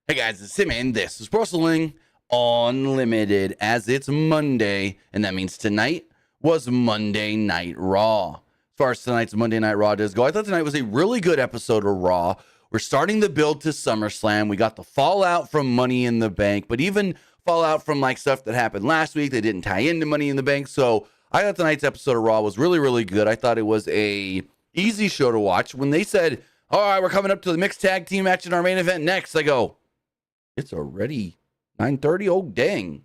Hey guys, it's Tim and this is Wrestling Unlimited as it's Monday, and that means tonight was Monday Night Raw. As far as tonight's Monday Night Raw does go, I thought tonight was a really good episode of Raw. We're starting the build to SummerSlam. We got the fallout from Money in the Bank, but even fallout from like stuff that happened last week, they didn't tie into Money in the Bank. So I thought tonight's episode of Raw was really, really good. I thought it was a easy show to watch. When they said, all right, we're coming up to the mixed tag team match in our main event next, I go, it's already 9:30. Oh, dang.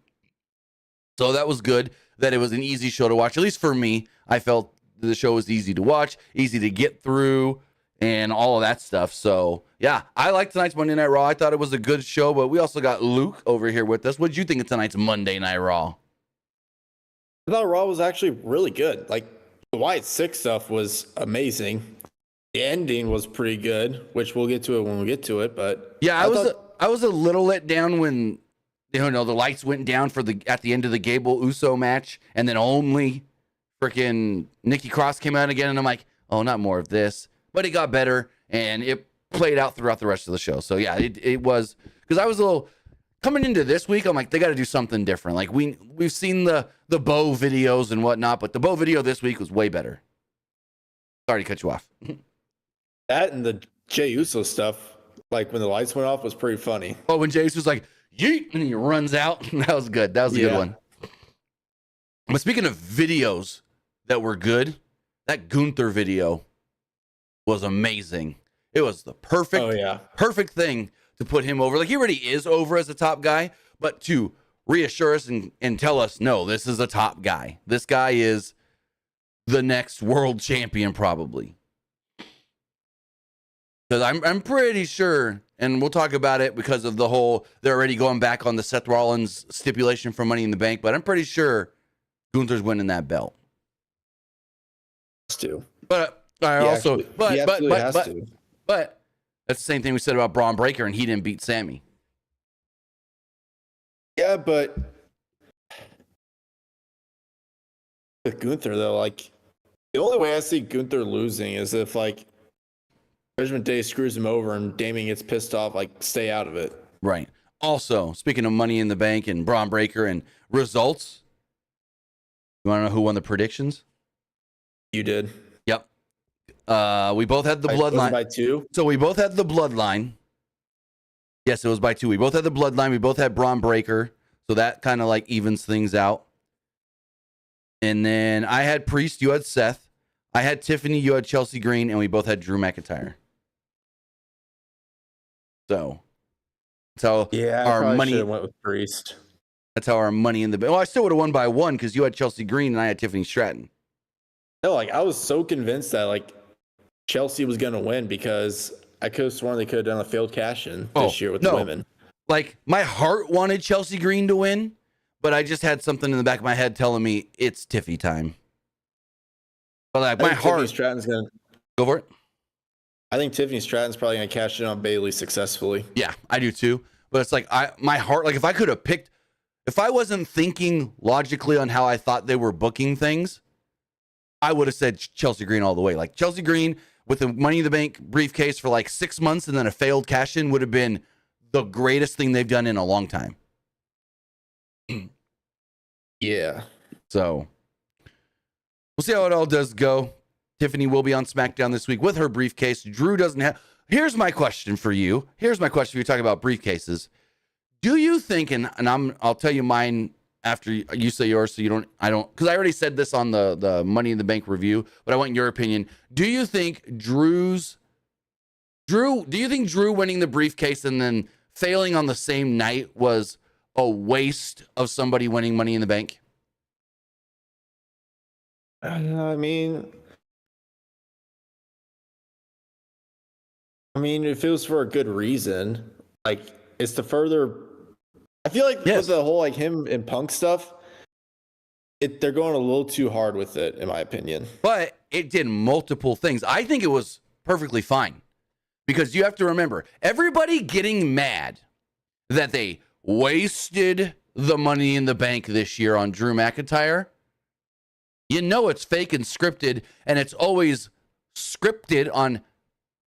So that was good that it was an easy show to watch. At least for me, I felt the show was easy to watch, easy to get through, and all of that stuff. So, yeah, I liked tonight's Monday Night Raw. I thought it was a good show, but we also got Luke over here with us. What did you think of tonight's Monday Night Raw? I thought Raw was actually really good. Like, the Wyatt Six stuff was amazing. The ending was pretty good, which we'll get to it when we get to it. But yeah, I was a little let down when the lights went down at the end of the Gable Uso match, and then only freaking Nikki Cross came out again, and I'm like, oh, not more of this. But it got better, and it played out throughout the rest of the show. So yeah, it was, because I was a little coming into this week. I'm like, they got to do something different. Like we've seen the Bo videos and whatnot, but the Bo video this week was way better. Sorry to cut you off. That and the Jey Uso stuff. Like when the lights went off was pretty funny. Oh, when Jey was like, yeet, and he runs out. That was good. That was a good one. But speaking of videos that were good, that Gunther video was amazing. It was the perfect thing to put him over. Like, he already is over as a top guy, but to reassure us and tell us, no, this is a top guy. This guy is the next world champion, probably. Because I'm pretty sure, and we'll talk about it because of the whole, they're already going back on the Seth Rollins stipulation for Money in the Bank, but I'm pretty sure Gunther's winning that belt. Has to. But I He also, absolutely has to. But that's the same thing we said about Braun Breaker, and he didn't beat Sammy. Yeah, but with Gunther though, like the only way I see Gunther losing is if like Judgment Day screws him over and Damien gets pissed off, like, stay out of it. Right. Also, speaking of Money in the Bank and Braun Breaker and results, you want to know who won the predictions? You did. Yep. We both had the bloodline. Was it by 2? So we both had the bloodline. Yes, it was by 2. We both had the bloodline. We both had Braun Breaker. So that kind of like evens things out. And then I had Priest. You had Seth. I had Tiffany. You had Chelsea Green. And we both had Drew McIntyre. So that's how our money went with Priest. That's how our Money in the Bank. Well, I still would have won by 1 because you had Chelsea Green and I had Tiffany Stratton. No, like I was so convinced that like Chelsea was gonna win because I could have sworn they could have done a failed cash-in this year with the women. Like my heart wanted Chelsea Green to win, but I just had something in the back of my head telling me it's Tiffy time. But like my heart, Tiffany Stratton's gonna go for it. I think Tiffany Stratton's probably going to cash in on Bayley successfully. Yeah, I do too. But it's like my heart, like if I could have picked, if I wasn't thinking logically on how I thought they were booking things, I would have said Chelsea Green all the way. Like Chelsea Green with the Money in the Bank briefcase for like 6 months and then a failed cash in would have been the greatest thing they've done in a long time. Yeah. So we'll see how it all does go. Tiffany will be on SmackDown this week with her briefcase. Drew doesn't have. Here's my question for you. Talking about briefcases. Do you think, and I'll tell you mine after you say yours, so because I already said this on the Money in the Bank review, but I want your opinion. Do you think Drew winning the briefcase and then failing on the same night was a waste of somebody winning Money in the Bank? I mean, if it was for a good reason, like it's to further. I feel like with the whole like him and Punk stuff, they're going a little too hard with it, in my opinion. But it did multiple things. I think it was perfectly fine because you have to remember everybody getting mad that they wasted the Money in the Bank this year on Drew McIntyre. You know it's fake and scripted, and it's always scripted on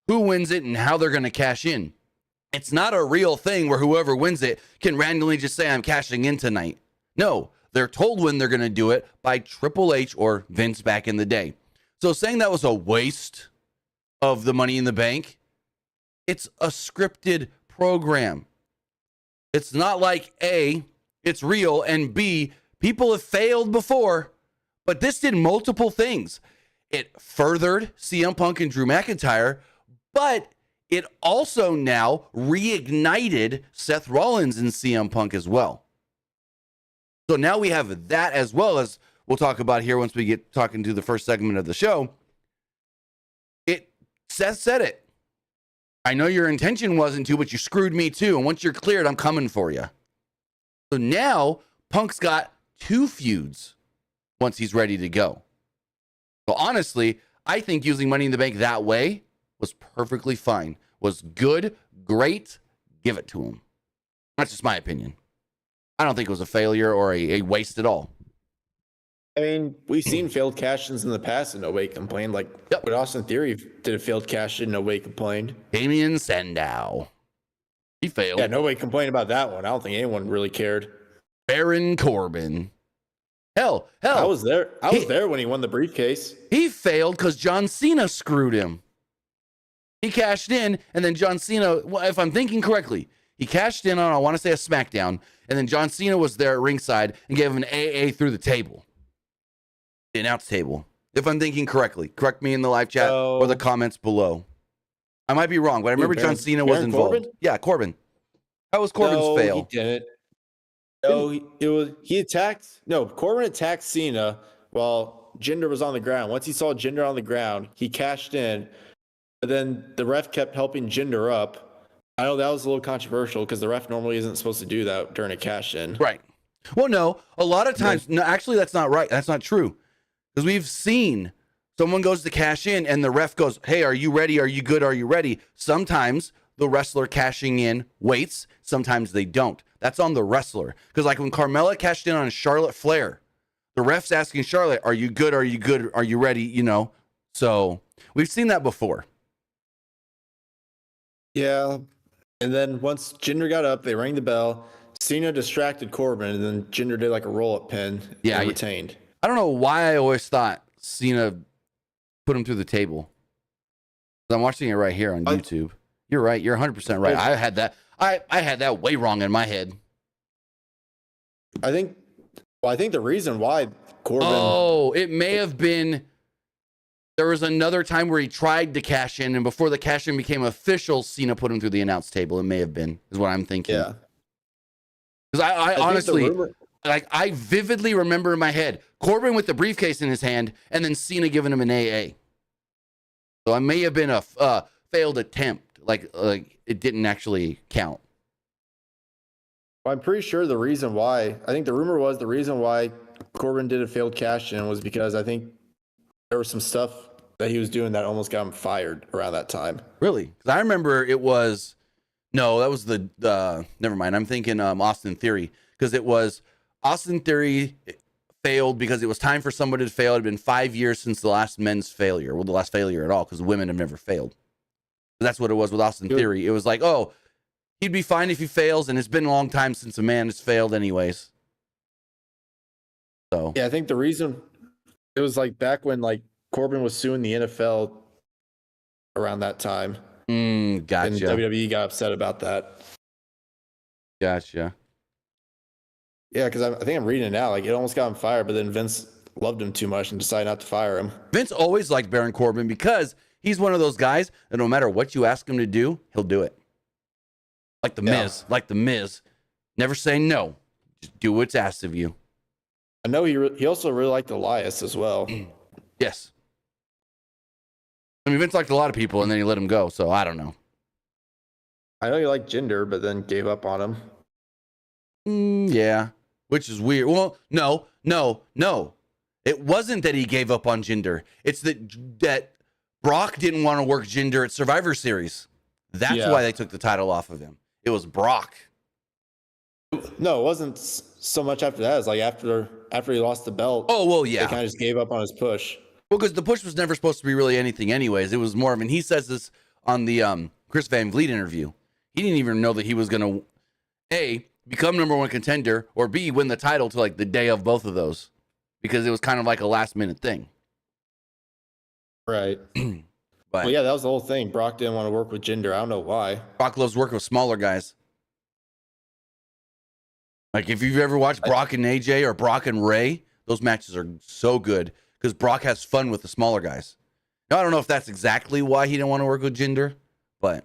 who wins it and how they're going to cash in. It's not a real thing where whoever wins it can randomly just say, I'm cashing in tonight. No, they're told when they're going to do it by Triple H or Vince back in the day. So saying that was a waste of the Money in the Bank, it's a scripted program. It's not like A, it's real, and B, people have failed before, but this did multiple things. It furthered CM Punk and Drew McIntyre, but it also now reignited Seth Rollins and CM Punk as well. So now we have that, as well as we'll talk about here once we get talking to the first segment of the show. Seth said it. I know your intention wasn't to, but you screwed me too. And once you're cleared, I'm coming for you. So now Punk's got 2 feuds once he's ready to go. So honestly, I think using Money in the Bank that way was perfectly fine. Was good, great, give it to him. That's just my opinion. I don't think it was a failure or a waste at all. I mean, we've seen failed cash-ins in the past and nobody complained. Like, with Austin Theory did a failed cash-in, nobody complained. Damien Sandow. He failed. Yeah, nobody complained about that one. I don't think anyone really cared. Baron Corbin. Hell. I was there. I was there when he won the briefcase. He failed because John Cena screwed him. He cashed in, and then John Cena, well, if I'm thinking correctly, he cashed in on, I want to say, a SmackDown, and then John Cena was there at ringside and gave him an AA through the table. The announce table. If I'm thinking correctly. Correct me in the live chat or the comments below. I might be wrong, but I remember John Cena was involved. Corbin? Yeah, Corbin. That was Corbin's fail. He didn't. No, Corbin attacked Cena while Jinder was on the ground. Once he saw Jinder on the ground, he cashed in. But then the ref kept helping Jinder up. I know that was a little controversial because the ref normally isn't supposed to do that during a cash in. Right. Well, no, a lot of times, no, actually, that's not right. That's not true. Because we've seen someone goes to cash in and the ref goes, hey, are you ready? Are you good? Are you ready? Sometimes the wrestler cashing in waits. Sometimes they don't. That's on the wrestler. Because like when Carmella cashed in on Charlotte Flair, the ref's asking Charlotte, are you good? Are you good? Are you ready? You know, so we've seen that before. Yeah. And then once Jinder got up, they rang the bell. Cena distracted Corbin, and then Jinder did like a roll-up pin and retained. I don't know why I always thought Cena put him through the table. I'm watching it right here on YouTube. You're right. You're 100% right. I had that. I had that way wrong in my head. I think the reason why Corbin... Oh, it may have been... There was another time where he tried to cash in, and before the cash in became official, Cena put him through the announce table. It may have been, is what I'm thinking. Yeah. Because I honestly, I vividly remember in my head, Corbin with the briefcase in his hand, and then Cena giving him an AA. So it may have been a failed attempt. Like it didn't actually count. I'm pretty sure the reason why, I think the rumor was the reason why Corbin did a failed cash in was because I think there was some stuff that he was doing that almost got him fired around that time. Really? Because I remember it was, no, that was never mind. I'm thinking Austin Theory. Because it was Austin Theory failed because it was time for somebody to fail. It had been 5 years since the last men's failure. Well, the last failure at all, because women have never failed. That's what it was with Austin Theory. It was like, oh, he'd be fine if he fails, and it's been a long time since a man has failed anyways. So yeah, I think the reason it was like back when like Corbin was suing the NFL around that time. Gotcha. And WWE got upset about that. Gotcha. Yeah, because I think I'm reading it now. Like it almost got him fired, but then Vince loved him too much and decided not to fire him. Vince always liked Baron Corbin because he's one of those guys that no matter what you ask him to do, he'll do it. Like the Miz. Like the Miz. Never say no. Just do what's asked of you. I know he also really liked Elias as well. Yes. I mean, Vince liked a lot of people, and then he let him go, so I don't know. I know he liked Jinder, but then gave up on him. Yeah, which is weird. Well, no. It wasn't that he gave up on Jinder. It's that Brock didn't want to work Jinder at Survivor Series. That's why they took the title off of him. It was Brock. No, it wasn't so much after that. It's like after he lost the belt. Oh, well, yeah. They kind of just gave up on his push. Well, because the push was never supposed to be really anything anyways. It was more of, and he says this on the Chris Van Vliet interview. He didn't even know that he was going to, A, become number one contender, or B, win the title to like the day of both of those, because it was kind of like a last minute thing. Right. But Well, yeah, that was the whole thing. Brock didn't want to work with Jinder. I don't know why. Brock loves working with smaller guys. Like if you've ever watched Brock and AJ or Brock and Ray, those matches are so good because Brock has fun with the smaller guys. Now, I don't know if that's exactly why he didn't want to work with Jinder, but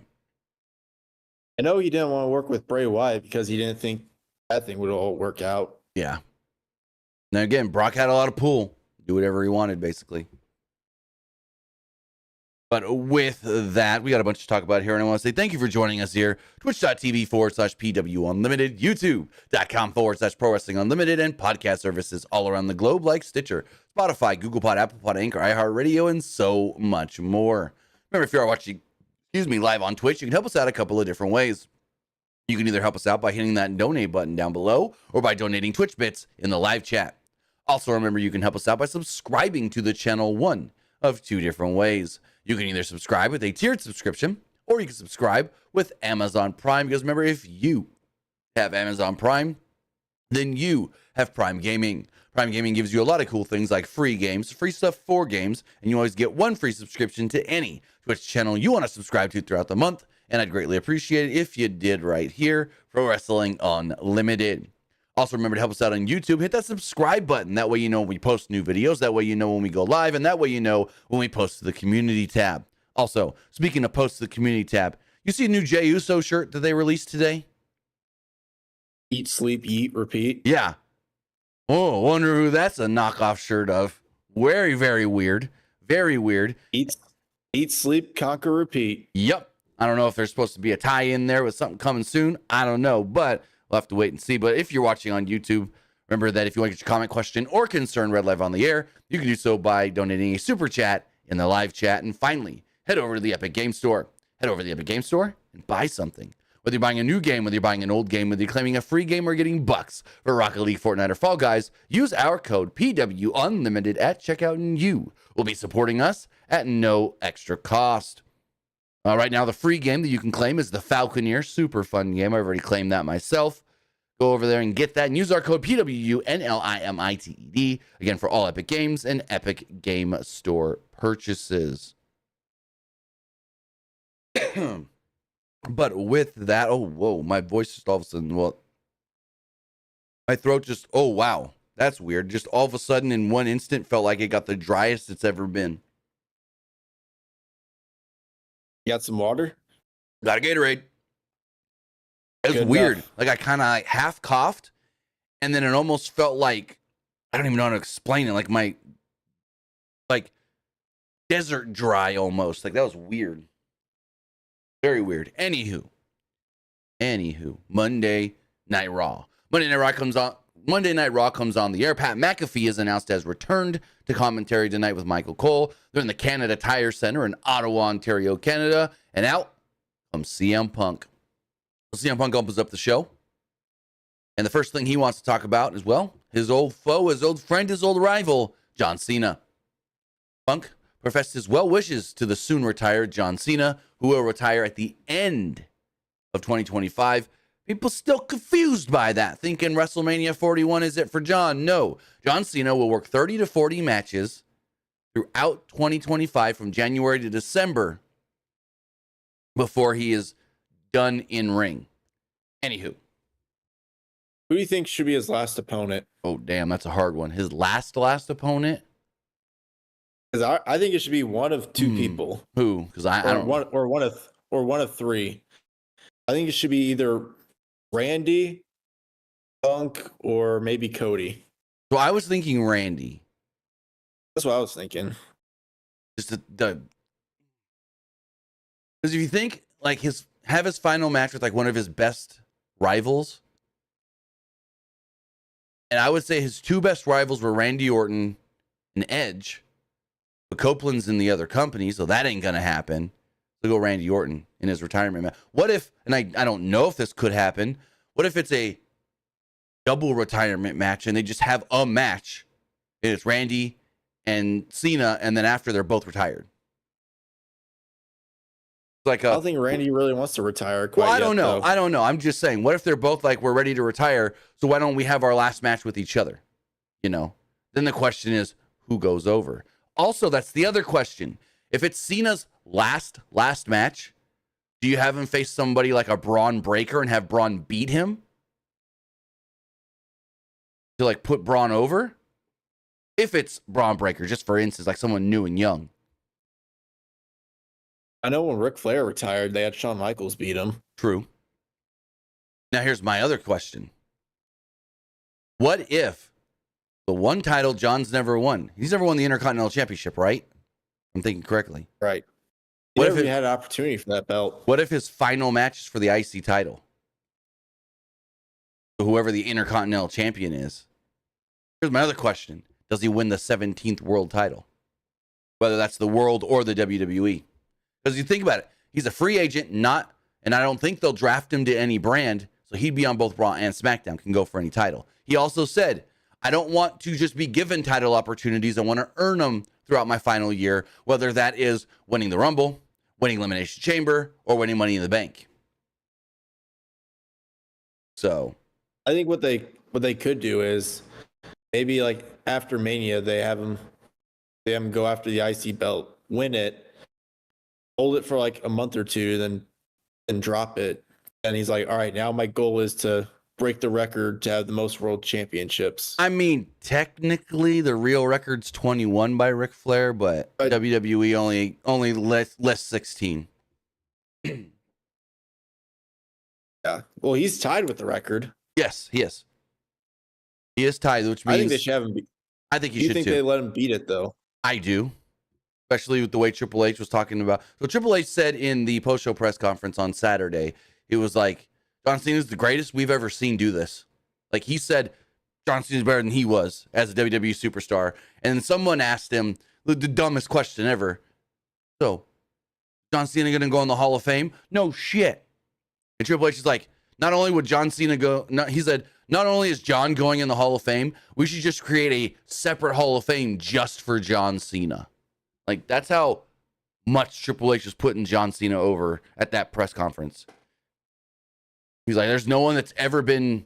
I know he didn't want to work with Bray Wyatt because he didn't think that thing would all work out. yeah. Now again, Brock had a lot of pull, do whatever he wanted, basically. But with that, we got a bunch to talk about here, and I want to say thank you for joining us here. Twitch.tv/PWU Unlimited, YouTube.com/Pro Wrestling Unlimited, and podcast services all around the globe like Stitcher, Spotify, Google Pod, Apple Pod, Anchor, iHeartRadio, and so much more. Remember, if you are watching, live on Twitch, you can help us out a couple of different ways. You can either help us out by hitting that donate button down below or by donating Twitch bits in the live chat. Also, remember, you can help us out by subscribing to the channel one of two different ways. You can either subscribe with a tiered subscription or you can subscribe with Amazon Prime, because remember, if you have Amazon Prime, then you have Prime Gaming. Prime Gaming gives you a lot of cool things like free games, free stuff for games, and you always get one free subscription to any Twitch channel you want to subscribe to throughout the month. And I'd greatly appreciate it if you did right here, Pro Wrestling Unlimited. Also, remember to help us out on YouTube. Hit that subscribe button. That way you know when we post new videos. That way you know when we go live. And that way you know when we post to the community tab. Also, speaking of post to the community tab, you see a new Jey Uso shirt that they released today? Eat, sleep, eat, repeat. Yeah. Oh, wonder who that's a knockoff shirt of. Very, very weird. Very weird. Eat, sleep, conquer, repeat. Yep. I don't know if there's supposed to be a tie in there with something coming soon. I don't know, but we'll have to wait and see. But if you're watching on YouTube, remember that if you want to get your comment, question, or concern read live on the air, you can do so by donating a super chat in the live chat. And finally, head over to the Epic Game Store. Head over to the Epic Game Store and buy something. Whether you're buying a new game, whether you're buying an old game, whether you're claiming a free game or getting bucks for Rocket League, Fortnite, or Fall Guys, use our code PWU Unlimited at checkout, and you will be supporting us at no extra cost. Right now, the free game that you can claim is the Falconeer. Super fun game. I've already claimed that myself. Go over there and get that and use our code PWU NLIMITED, again, for all Epic Games and Epic Game Store purchases. But with that, oh, whoa, my voice just all of a sudden, well, my throat just, oh, wow, that's weird. Just all of a sudden in one instant felt like it got the driest it's ever been. You got some water? Got a Gatorade. It was Good weird. enough. Like I kind of like half coughed, and then it almost felt like, I don't even know how to explain it. Like my, like desert dry almost. Like that was weird. Very weird. Anywho, Monday Night Raw. Monday Night Raw comes on the air. Pat McAfee is announced as returned to commentary tonight with Michael Cole. They're in the Canada Tire Center in Ottawa, Ontario, Canada. And out comes CM Punk. CM Punk opens up the show. And the first thing he wants to talk about is, well, his old foe, his old friend, his old rival, John Cena. Punk professed his well wishes to the soon retired John Cena, who will retire at the end of 2025. People still confused by that, thinking WrestleMania 41 is it for John. No, John Cena will work 30 to 40 matches throughout 2025 from January to December before he is done in ring. Anywho. Who do you think should be his last opponent? Oh, damn, that's a hard one. His last opponent? Because I think it should be one of two people. Who? Because I don't. One of three. I think it should be either Randy, Punk, or maybe Cody. So I was thinking Randy. That's what I was thinking. Just because if you think like his final match with like one of his best rivals, and I would say his two best rivals were Randy Orton and Edge, but Copeland's in the other company, so that ain't gonna happen. So go Randy Orton in his retirement match. What if, and I don't know if this could happen, what if it's a double retirement match and they just have a match and it's Randy and Cena, and then after they're both retired? like I don't think Randy really wants to retire quite well, I yet, don't know. though. I don't know. I'm just saying, what if they're both like, we're ready to retire, so why don't we have our last match with each other? You know? Then the question is, who goes over? Also, that's the other question. If it's Cena's last match, do you have him face somebody like a Braun Breaker and have Braun beat him? To like put Braun over? If it's Braun Breaker, just for instance, like someone new and young. I know when Ric Flair retired, they had Shawn Michaels beat him. True. Now here's my other question. What if the one title John's never won? He's never won the Intercontinental Championship, right? I'm thinking correctly. Right. He What never if it- had an opportunity for that belt. What if his final match is for the IC title? So whoever the Intercontinental Champion is. Here's my other question. Does he win the 17th world title? Whether that's the world or the WWE. Because you think about it, he's a free agent, and I don't think they'll draft him to any brand, so he'd be on both Raw and SmackDown, can go for any title. He also said, I don't want to just be given title opportunities. I want to earn them throughout my final year, whether that is winning the Rumble, winning Elimination Chamber, or winning Money in the Bank. So I think what they could do is maybe like after Mania, they have him go after the IC belt, win it, hold it for like a month or two, then drop it. And he's like, all right, now my goal is to break the record to have the most world championships. I mean, technically, the real record's 21 by Ric Flair, but WWE only less 16. Yeah. Well, he's tied with the record. Yes, he is. He is tied, which means I think they should have him. I think he You should think too. they let him beat it though? I do, especially with the way Triple H was talking about. So Triple H said in the post-show press conference on Saturday, it was like, John Cena's the greatest we've ever seen do this. Like he said, John Cena's better than he was as a WWE superstar. And then someone asked him the dumbest question ever. So, John Cena going to go in the Hall of Fame? No shit. And Triple H is like, not only would John Cena go, he said, not only is John going in the Hall of Fame, we should just create a separate Hall of Fame just for John Cena. Like, that's how much Triple H is putting John Cena over at that press conference. He's like, there's no one that's ever been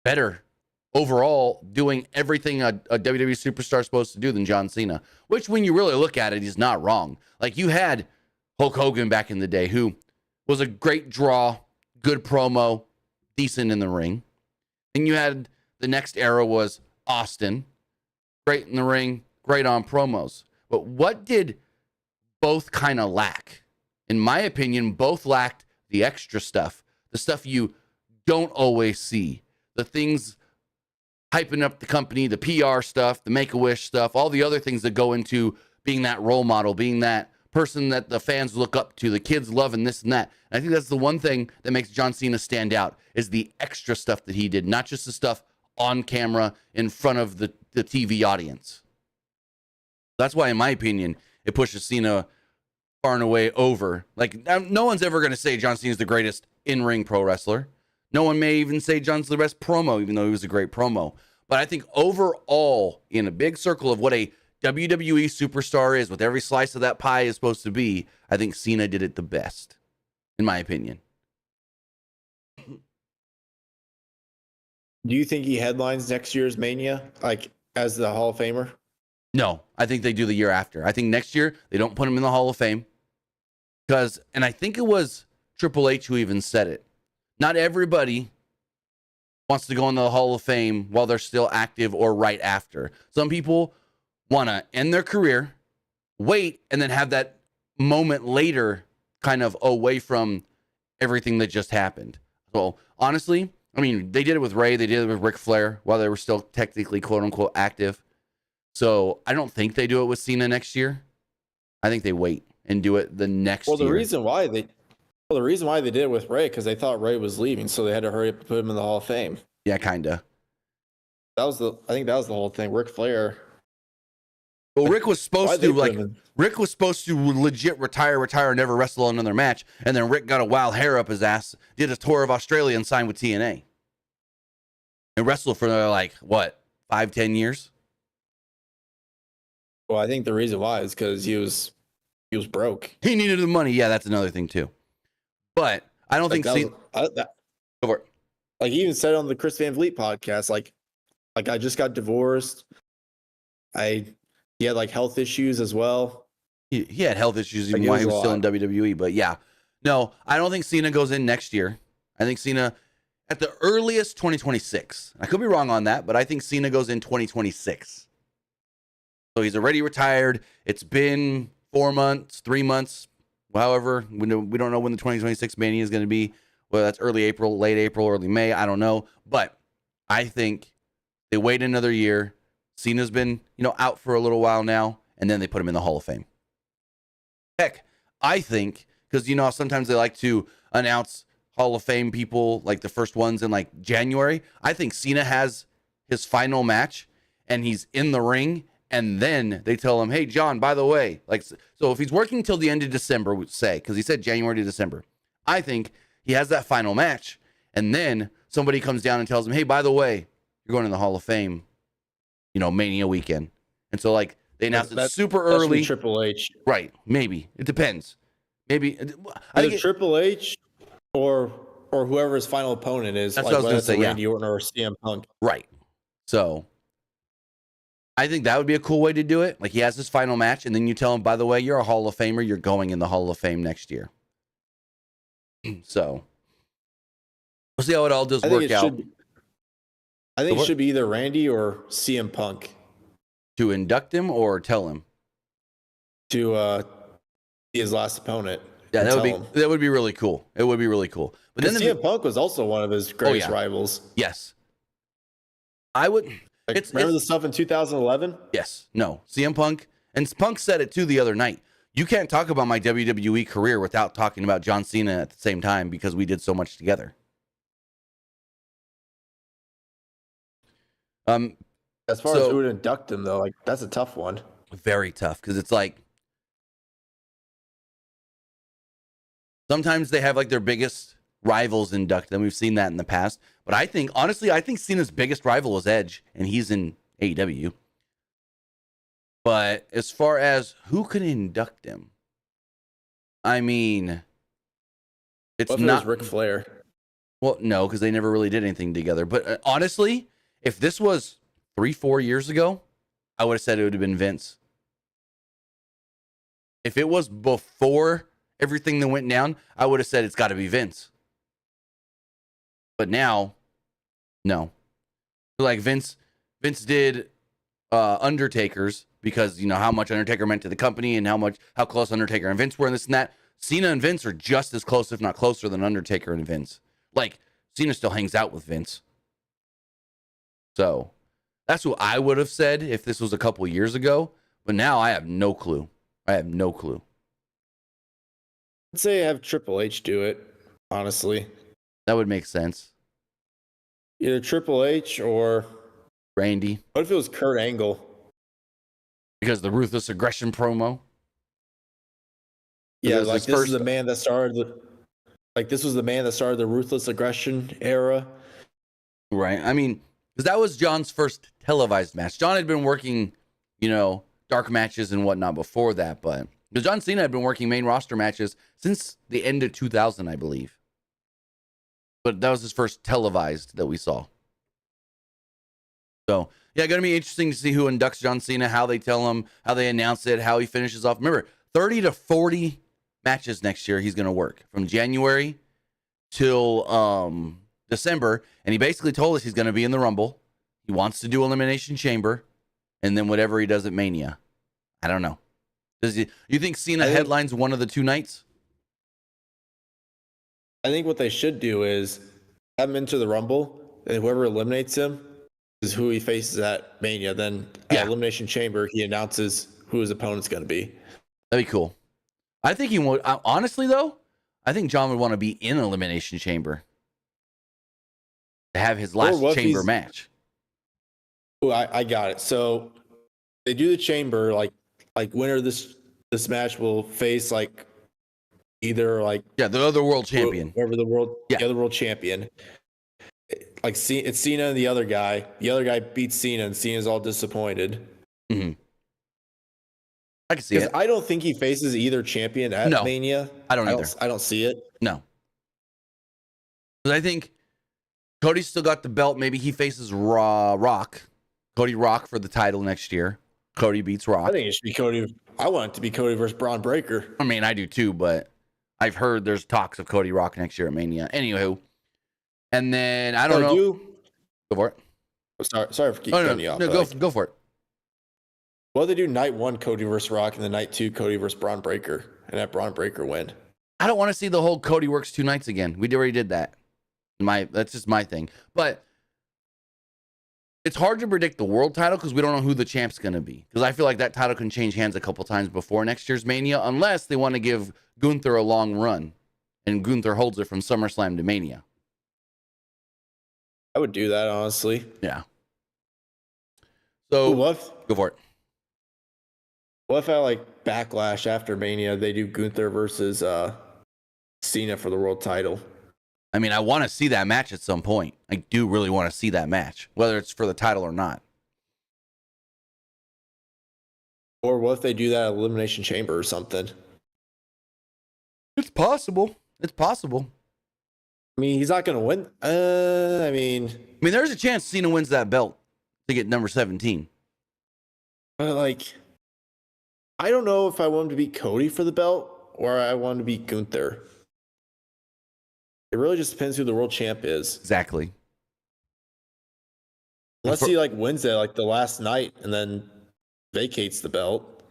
better overall doing everything a WWE superstar is supposed to do than John Cena. Which, when you really look at it, he's not wrong. Like, you had Hulk Hogan back in the day, who was a great draw, good promo, decent in the ring. And you had the next era was Austin, great in the ring, great on promos. But what did both kind of lack? In my opinion, both lacked the extra stuff, the stuff you don't always see, the things hyping up the company, the PR stuff, the Make-A-Wish stuff, all the other things that go into being that role model, being that person that the fans look up to, the kids loving this and that. And I think that's the one thing that makes John Cena stand out, is the extra stuff that he did, not just the stuff on camera in front of the TV audience. That's why, in my opinion, it pushes Cena far and away over. Like, no one's ever going to say John Cena's the greatest in-ring pro wrestler. No one may even say John's the best promo, even though he was a great promo. But I think overall, in a big circle of what a WWE superstar is, with every slice of that pie is supposed to be, I think Cena did it the best, in my opinion. Do you think he headlines next year's Mania, like as the Hall of Famer? No, I think they do the year after. I think next year they don't put him in the Hall of Fame. And I think it was Triple H who even said it. Not everybody wants to go into the Hall of Fame while they're still active or right after. Some people want to end their career, wait, and then have that moment later kind of away from everything that just happened. So honestly, I mean, they did it with Ray. They did it with Ric Flair while they were still technically quote unquote active. So I don't think they do it with Cena next year. I think they wait and do it the next year. The reason why they did it with Ray, because they thought Ray was leaving, so they had to hurry up and put him in the Hall of Fame. Yeah, kinda. I think that was the whole thing. Ric Flair. Well, Rick was supposed to legit retire, never wrestle another match, and then Rick got a wild hair up his ass, did a tour of Australia, and signed with TNA, and wrestled for like what, 5-10 years. Well, I think the reason why is because he was He was broke. He needed the money. Yeah, that's another thing too. But I don't think Cena. Go Go for it. Like he even said on the Chris Van Vliet podcast, like I just got divorced. He had like health issues as well. He had health issues even Like, it while he was was a still in lot. WWE. But yeah, no, I don't think Cena goes in next year. I think Cena at the earliest 2026. I could be wrong on that, but I think Cena goes in 2026. So he's already retired. It's been 4 months, 3 months, however. We don't know when the 2026 Mania is going to be. Whether that's early April, late April, early May. I don't know. But I think they wait another year. Cena's been, out for a little while now, and then they put him in the Hall of Fame. Heck, I think, because, sometimes they like to announce Hall of Fame people, like the first ones in like January. I think Cena has his final match, and he's in the ring, and then they tell him, hey, John, by the way, like, so if he's working till the end of December, we'd say, because he said January to December, I think he has that final match, and then somebody comes down and tells him, hey, by the way, you're going to the Hall of Fame, Mania weekend. And so, like, they announced it super early. Triple H. Right. Maybe. It depends. Maybe. I Either think Triple H or whoever his final opponent is. That's like what I was whether gonna say, Randy Orton or CM Punk. Right. So, I think that would be a cool way to do it. Like, he has his final match, and then you tell him, by the way, you're a Hall of Famer. You're going in the Hall of Fame next year. So, we'll see how it all does work out. I think it should be either Randy or CM Punk. To induct him or tell him? To be his last opponent. Yeah, that would be really cool. It would be really cool. But then CM Punk was also one of his greatest rivals. Yes. I would. Remember the stuff in 2011? Yes. No. CM Punk. And Punk said it too the other night. You can't talk about my WWE career without talking about John Cena at the same time because we did so much together. As far as who would induct him, though, like that's a tough one. Very tough because it's like sometimes they have like their biggest rivals induct them. We've seen that in the past. But I think Cena's biggest rival is Edge, and he's in AEW. But as far as who could induct him, I mean, it's not Ric Flair. Well, no, because they never really did anything together. But honestly, if this was 3-4 years ago, I would have said it would have been Vince. If it was before everything that went down, I would have said it's got to be Vince. But now, no. Like Vince did Undertaker's because how much Undertaker meant to the company and how close Undertaker and Vince were and this and that. Cena and Vince are just as close, if not closer, than Undertaker and Vince. Like Cena still hangs out with Vince. So that's what I would have said if this was a couple years ago. But now I have no clue. I'd say have Triple H do it, honestly. That would make sense. Either Triple H or Randy. What if it was Kurt Angle? Because the Ruthless Aggression promo. Yeah, like this is the man that started the Ruthless Aggression era. Right. I mean, because that was John's first televised match. John had been working, dark matches and whatnot before that, but because John Cena had been working main roster matches since the end of 2000, I believe. But that was his first televised that we saw. So, yeah, going to be interesting to see who inducts John Cena, how they tell him, how they announce it, how he finishes off. Remember, 30 to 40 matches next year he's going to work from January till December. And he basically told us he's going to be in the Rumble. He wants to do Elimination Chamber. And then whatever he does at Mania. I don't know. You think Cena headlines one of the two nights? I think what they should do is have him into the Rumble, and whoever eliminates him is who he faces at Mania. Then at Elimination Chamber, he announces who his opponent's going to be. That'd be cool. I think he would. Honestly, though, I think John would want to be in Elimination Chamber to have his last chamber match. Oh, I got it. So they do the chamber, like winner of this match will face either the other world champion, the other world champion. It's Cena and the other guy. The other guy beats Cena, and Cena's all disappointed. Mm-hmm. I can see Because it. I don't think he faces either champion at No, Mania. I don't either. I don't see it. No. Because I think Cody's still got the belt. Maybe he faces Rock. Cody Rock for the title next year. Cody beats Rock. I think it should be Cody. I want it to be Cody versus Braun Breaker. I mean, I do too, but I've heard there's talks of Cody Rock next year at Mania. Anywho. And then, I don't know. Go for it. Sorry for cutting you off. No, go for it. What do they do night 1, Cody versus Rock, and then night 2, Cody versus Braun Breaker, and have Braun Breaker win? I don't want to see the whole Cody works 2 nights again. We already did that. That's just my thing. But it's hard to predict the world title because we don't know who the champ's going to be. Because I feel like that title can change hands a couple times before next year's Mania, unless they want to give Gunther a long run, and Gunther holds it from SummerSlam to Mania. I would do that, honestly. Yeah. So, go for it. What if at Backlash after Mania, they do Gunther versus Cena for the world title? I mean, I want to see that match at some point. I do really want to see that match, whether it's for the title or not. Or what if they do that at Elimination Chamber or something? It's possible. It's possible. I mean, he's not going to win. I mean, there's a chance Cena wins that belt to get number 17. But I don't know if I want him to beat Cody for the belt or I want him to beat Gunther. It really just depends who the world champ is. Exactly. Unless he wins it the last night and then vacates the belt.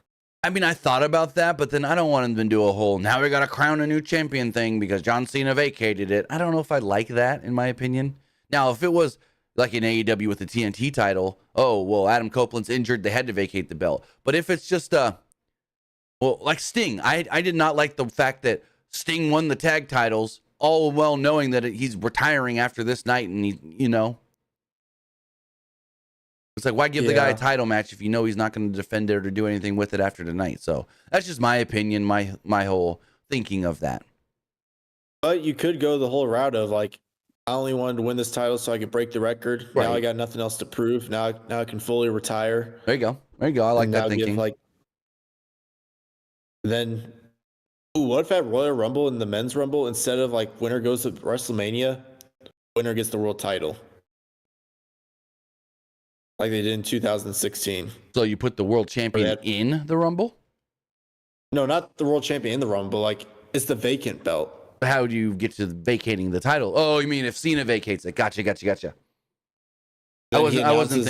I mean, I thought about that, but then I don't want him to do a whole, now we got to crown a new champion thing because John Cena vacated it. I don't know if I like that, in my opinion. Now, if it was like in AEW with the TNT title, oh, well, Adam Copeland's injured, they had to vacate the belt. But if it's just, like Sting, I did not like the fact that Sting won the tag titles, all well knowing that he's retiring after this night, and it's like, why give the guy a title match if you know he's not going to defend it or do anything with it after tonight? So that's just my opinion, my whole thinking of that. But you could go the whole route of I only wanted to win this title so I could break the record. Right. Now I got nothing else to prove. Now I can fully retire. There you go. I like that thinking. Then, what if at Royal Rumble and the Men's Rumble, instead of winner goes to WrestleMania, winner gets the world title? Like they did in 2016. So you put the world champion in the Rumble? No, not the world champion in the Rumble. It's the vacant belt. How do you get to vacating the title? Oh, you mean if Cena vacates it? Gotcha. I wasn't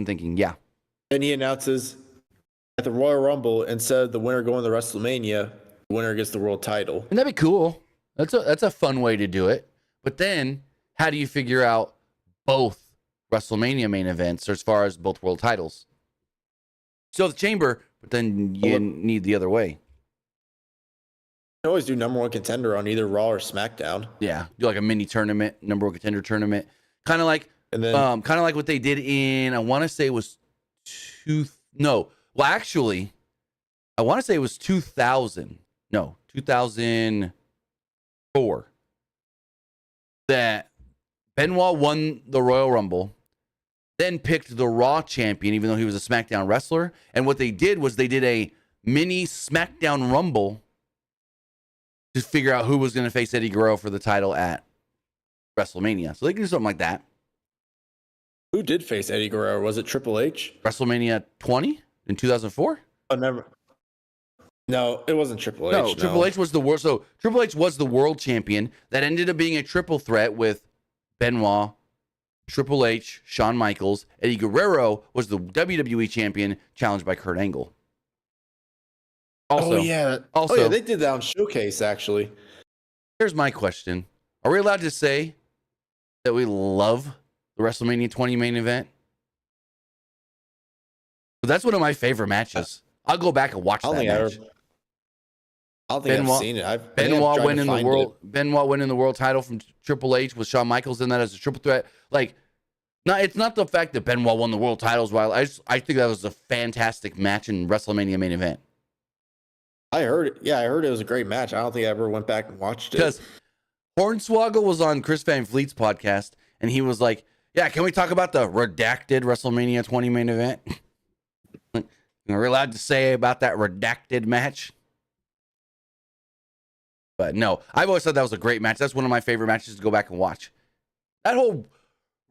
thinking. Yeah. Then he announces at the Royal Rumble, instead of the winner going to WrestleMania, the winner gets the world title. And that'd be cool. That's a fun way to do it. But then, how do you figure out both WrestleMania main events as far as both world titles? So the chamber, but then you need the other way. You can always do number one contender on either Raw or SmackDown. Yeah, do like a mini tournament, number one contender tournament, kind of like what they did in, I want to say it was 2004 that Benoit won the Royal Rumble, then picked the Raw champion, even though he was a SmackDown wrestler. And what they did was they did a mini SmackDown Rumble to figure out who was going to face Eddie Guerrero for the title at WrestleMania. So they can do something like that. Who did face Eddie Guerrero? Was it Triple H? WrestleMania 20 in 2004? Oh, never. No, it wasn't Triple H. No, Triple H was the world. So Triple H was the world champion that ended up being a triple threat with Benoit, Triple H, Shawn Michaels. Eddie Guerrero was the WWE champion, challenged by Kurt Angle. Also, they did that on Showcase, actually. Here's my question. Are we allowed to say that we love the WrestleMania 20 main event? But that's one of my favorite matches. I'll go back and watch that match. I don't think I've seen it. Benoit winning the world title from Triple H with Shawn Michaels in that as a triple threat. It's not the fact that Benoit won the world titles. I think that was a fantastic match in WrestleMania main event. I heard it. Yeah, I heard it was a great match. I don't think I ever went back and watched it. Because Hornswoggle was on Chris Van Vliet's podcast, and he was like, "Yeah, can we talk about the redacted WrestleMania 20 main event?" We're allowed to say about that redacted match. But no, I've always thought that was a great match. That's one of my favorite matches to go back and watch. That whole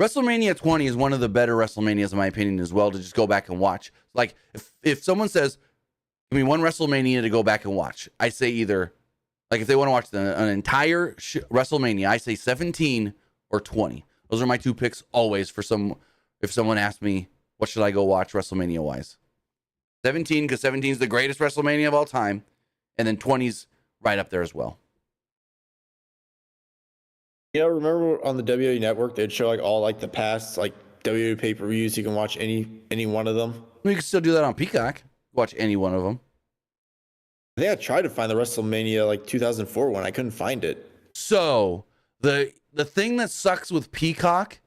WrestleMania 20 is one of the better WrestleManias, in my opinion, as well, to just go back and watch. Like, if someone says, give me one WrestleMania to go back and watch, I say either, like, if they want to watch an entire WrestleMania, I say 17 or 20. Those are my two picks always for if someone asks me, what should I go watch WrestleMania-wise? 17, because 17 is the greatest WrestleMania of all time, and then 20's right up there as well. You know, remember on the WWE Network, they'd show like all like the past like WWE pay-per-views. You can watch any one of them. We can still do that on Peacock. Watch any one of them. I think I tried to find the WrestleMania like 2004 one. I couldn't find it. So the thing that sucks with Peacock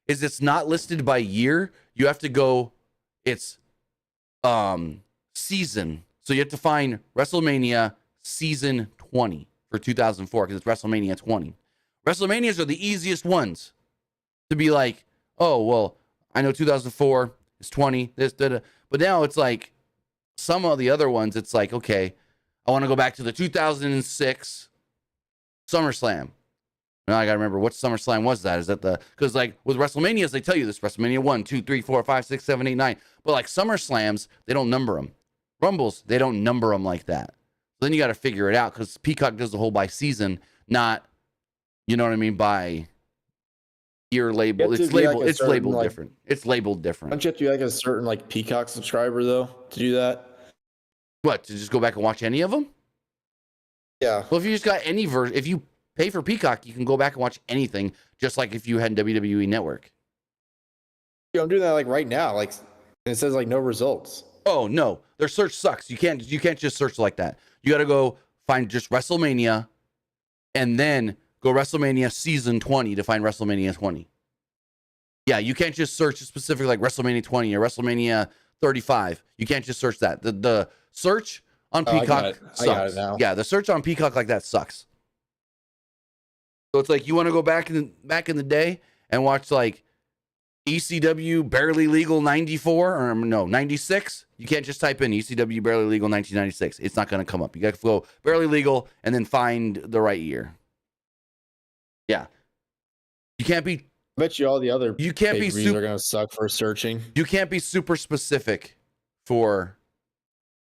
is it's not listed by year. You have to go, it's season. So you have to find WrestleMania season 20 for 2004 because it's WrestleMania 20. WrestleManias are the easiest ones to be like, oh, well, I know 2004 is 20, this, da, da. But now it's like some of the other ones, it's like, okay, I want to go back to the 2006 SummerSlam. Now I got to remember what SummerSlam was that. Is that because like with WrestleManias, they tell you this WrestleMania 1, 2, 3, 4, 5, 6, 7, 8, 9. But like SummerSlams, they don't number them. Rumbles, they don't number them like that. So then you got to figure it out because Peacock does the whole by season, not, you know what I mean, by year label. It's labeled. Like it's labeled like, different. It's labeled different. Don't you have to be like a certain like Peacock subscriber though to do that? What, to just go back and watch any of them? Yeah. Well, if you just got any version, if you pay for Peacock, you can go back and watch anything, just like if you had WWE Network. Yeah, I'm doing that like right now. Like it says like no results. Oh no, their search sucks. You can't just search like that. You got to go find just WrestleMania, and then go WrestleMania season 20 to find WrestleMania 20. Yeah, you can't just search specifically like WrestleMania 20 or WrestleMania 35. You can't just search that. The search on Peacock sucks. I got it now. Yeah, the search on Peacock like that sucks. So it's like you want to go back in the day and watch like ECW Barely Legal 94 or no 96. You can't just type in ECW Barely Legal 1996. It's not going to come up. You got to go Barely Legal and then find the right year. Yeah, you can't be. I bet you all the other you can't be super, are going to suck for searching. You can't be super specific for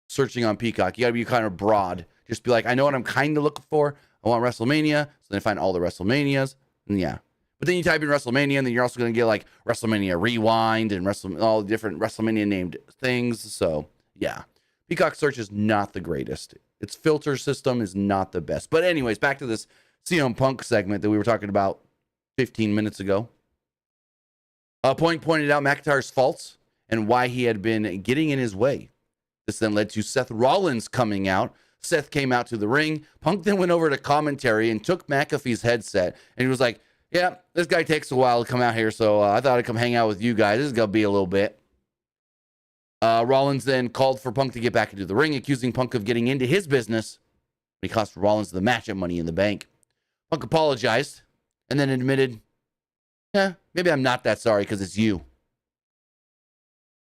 searching on Peacock. You got to be kind of broad. Just be like, I know what I'm kind of looking for. I want WrestleMania, so then I find all the WrestleManias, and yeah. But then you type in WrestleMania, and then you're also going to get like WrestleMania Rewind and all the different WrestleMania named things. So yeah, Peacock search is not the greatest. Its filter system is not the best. But anyways, back to this CM Punk segment that we were talking about 15 minutes ago. Point pointed out McIntyre's faults and why he had been getting in his way. This then led to Seth Rollins coming out. Seth came out to the ring. Punk then went over to commentary and took McAfee's headset. And he was like, yeah, this guy takes a while to come out here, so I thought I'd come hang out with you guys. This is going to be a little bit. Rollins then called for Punk to get back into the ring, accusing Punk of getting into his business. He cost Rollins the match at Money in the Bank. Punk apologized and then admitted, maybe I'm not that sorry because it's you.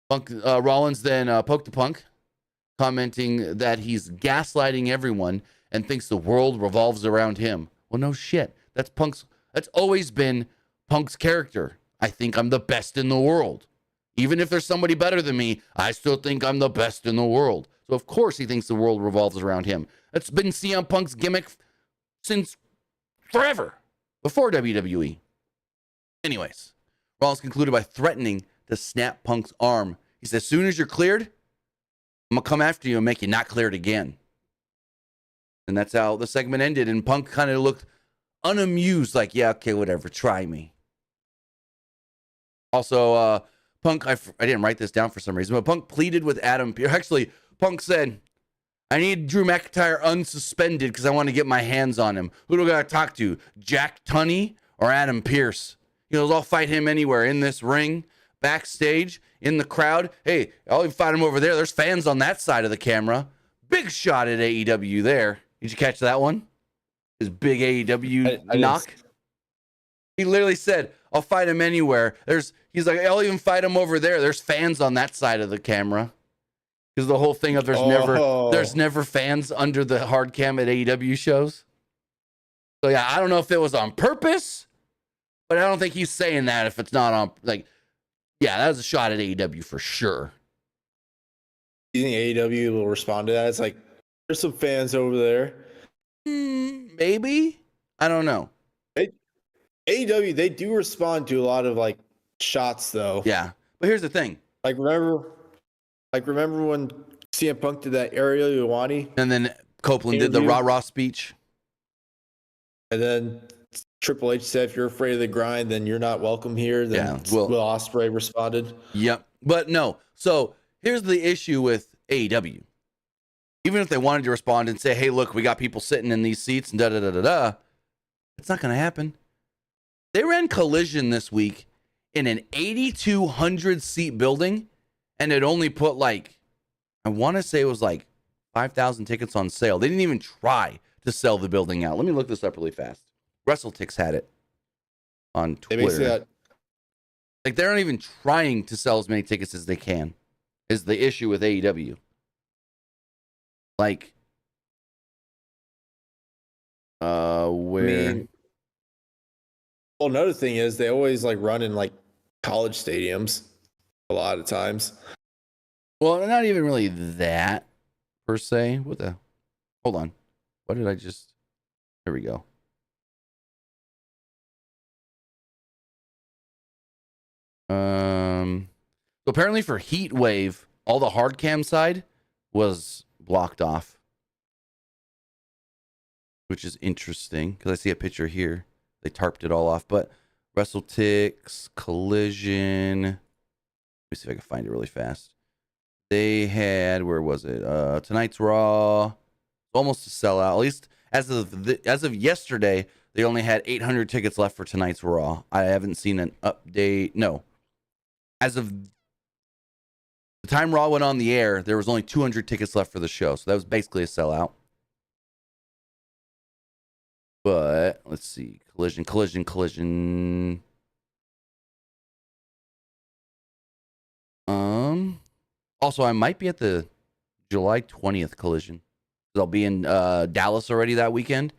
Rollins then poked the Punk, commenting that he's gaslighting everyone and thinks the world revolves around him. Well, no shit. That's always been Punk's character. I think I'm the best in the world. Even if there's somebody better than me, I still think I'm the best in the world. So of course he thinks the world revolves around him. That's been CM Punk's gimmick since forever, before WWE. Anyways, Rollins concluded by threatening to snap Punk's arm. He said, as soon as you're cleared, I'm going to come after you and make you not cleared again. And that's how the segment ended. And Punk kind of looked unamused, like, yeah, okay, whatever, try me. Also, Punk, I didn't write this down for some reason, but Punk pleaded with Adam Pearce. Actually, Punk said, I need Drew McIntyre unsuspended because I want to get my hands on him. Who do I got to talk to? Jack Tunney or Adam Pearce? I'll fight him anywhere, in this ring, backstage, in the crowd. Hey, I'll even fight him over there. There's fans on that side of the camera. Big shot at AEW there. Did you catch that one? His big AEW knock. He literally said, I'll fight him anywhere. He's like, I'll even fight him over there. There's fans on that side of the camera. Because the whole thing of there's never fans under the hard cam at AEW shows. So yeah, I don't know if it was on purpose, but I don't think he's saying that if it's not on, like, yeah, that was a shot at AEW for sure. You think AEW will respond to that? It's like, there's some fans over there. Maybe. I don't know. AEW, they do respond to a lot of like shots though. Yeah. But here's the thing. Remember when CM Punk did that Ariel Iwani? And then Copeland did the rah-rah speech. And then Triple H said, if you're afraid of the grind, then you're not welcome here. Then Will Ospreay responded. Yep. But no. So here's the issue with AEW. Even if they wanted to respond and say, hey, look, we got people sitting in these seats and da-da-da-da-da, it's not going to happen. They ran Collision this week in an 8,200 seat building, and it only put I want to say it was 5,000 tickets on sale. They didn't even try to sell the building out. Let me look this up really fast. WrestleTix had it on Twitter. They're not even trying to sell as many tickets as they can, is the issue with AEW. Where? Well, another thing is they always run in college stadiums a lot of times. Well, not even really that per se. Hold on. What did I just? There we go. So apparently for Heat Wave, all the hard cam side was blocked off, which is interesting because I see a picture here. They tarped it all off, but WrestleTix, Collision. Let me see if I can find it really fast. They had, where was it? Tonight's Raw, almost a sellout. At least as of yesterday, they only had 800 tickets left for tonight's Raw. I haven't seen an update. No, as of the time Raw went on the air, there was only 200 tickets left for the show, so that was basically a sellout. But let's see, Collision. Also, I might be at the July 20th Collision. I'll be in Dallas already that weekend.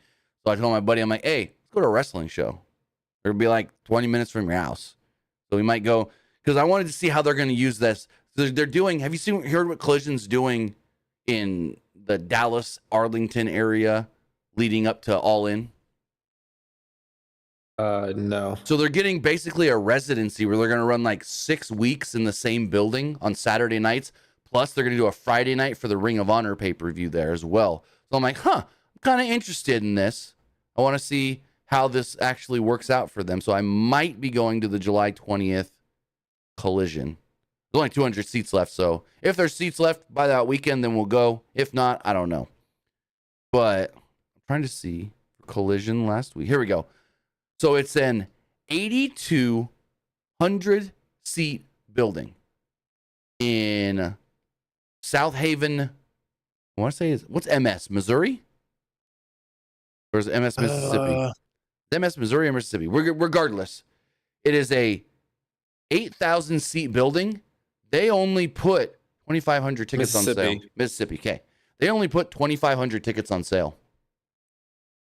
So I told my buddy, I'm like, hey, let's go to a wrestling show. It'll be 20 minutes from your house. So we might go, because I wanted to see how they're going to use this. So they're doing, have you heard what Collision's doing in the Dallas, Arlington area leading up to All In? No. So they're getting basically a residency where they're going to run 6 weeks in the same building on Saturday nights. Plus, they're going to do a Friday night for the Ring of Honor pay-per-view there as well. So I'm like, I'm kind of interested in this. I want to see how this actually works out for them. So I might be going to the July 20th Collision. There's only 200 seats left. So if there's seats left by that weekend, then we'll go. If not, I don't know. But I'm trying to see Collision last week. Here we go. So it's an 8,200 seat building in South Haven. I want to say, what's MS? Missouri? Or is it MS Mississippi? MS Missouri or Mississippi? Regardless, it is a 8,000 seat building. They only put 2,500 tickets on sale. Mississippi, okay. They only put 2,500 tickets on sale.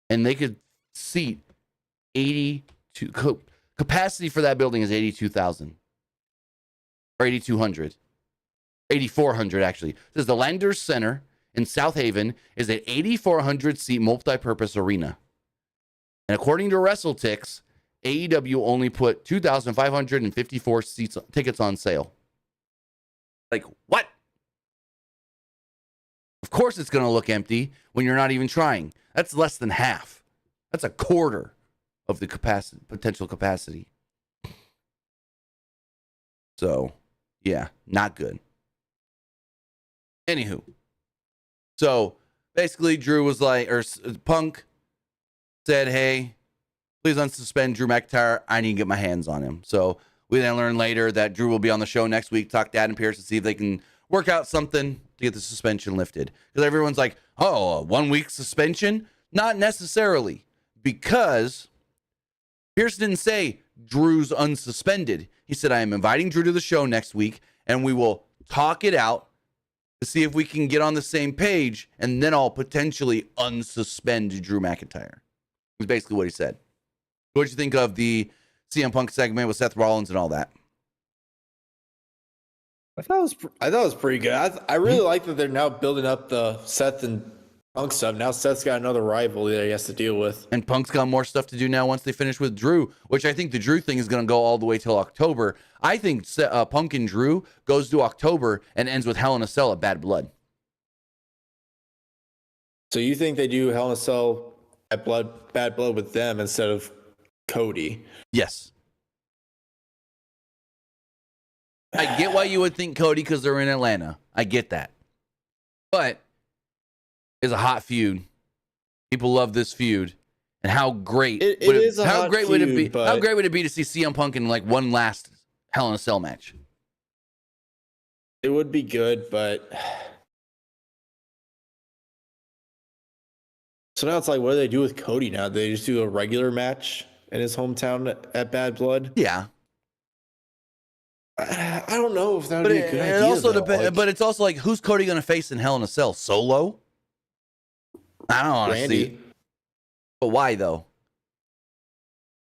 And they could seat 82. Capacity for that building is 82,000. Or 8,200. 8,400, actually. This is the Landers Center in South Haven is an 8,400 seat multi-purpose arena. And according to WrestleTix, AEW only put 2,554 tickets on sale. What? Of course it's going to look empty when you're not even trying. That's less than half. That's a quarter of the potential capacity. So, yeah, not good. Anywho. So, basically, Drew was Punk said, hey, please unsuspend Drew McIntyre. I need to get my hands on him. So, we then learned later that Drew will be on the show next week, talk to Adam Pearce to see if they can work out something to get the suspension lifted. Because everyone's like, a 1 week suspension? Not necessarily. Because Pearce didn't say Drew's unsuspended. He said, I am inviting Drew to the show next week, and we will talk it out to see if we can get on the same page, and then I'll potentially unsuspend Drew McIntyre. Was basically what he said. What did you think of the CM Punk segment with Seth Rollins and all that? I thought it was pretty good. I really like that they're now building up the Seth and Punk stuff. Now Seth's got another rival that he has to deal with. And Punk's got more stuff to do now once they finish with Drew, which I think the Drew thing is going to go all the way till October. I think Punk and Drew goes to October and ends with Hell in a Cell at Bad Blood. So you think they do Hell in a Cell at Bad Blood with them instead of Cody? Yes. I get why you would think Cody because they're in Atlanta. I get that. But it's a hot feud. People love this feud. And how great would it be to see CM Punk in like one last Hell in a Cell match? It would be good, but so now it's like, what do they do with Cody now? Do they just do a regular match in his hometown at Bad Blood? Yeah. I don't know if that would be a good idea. It also depends, but it's also like, who's Cody going to face in Hell in a Cell? Solo? I don't want to see. But why though?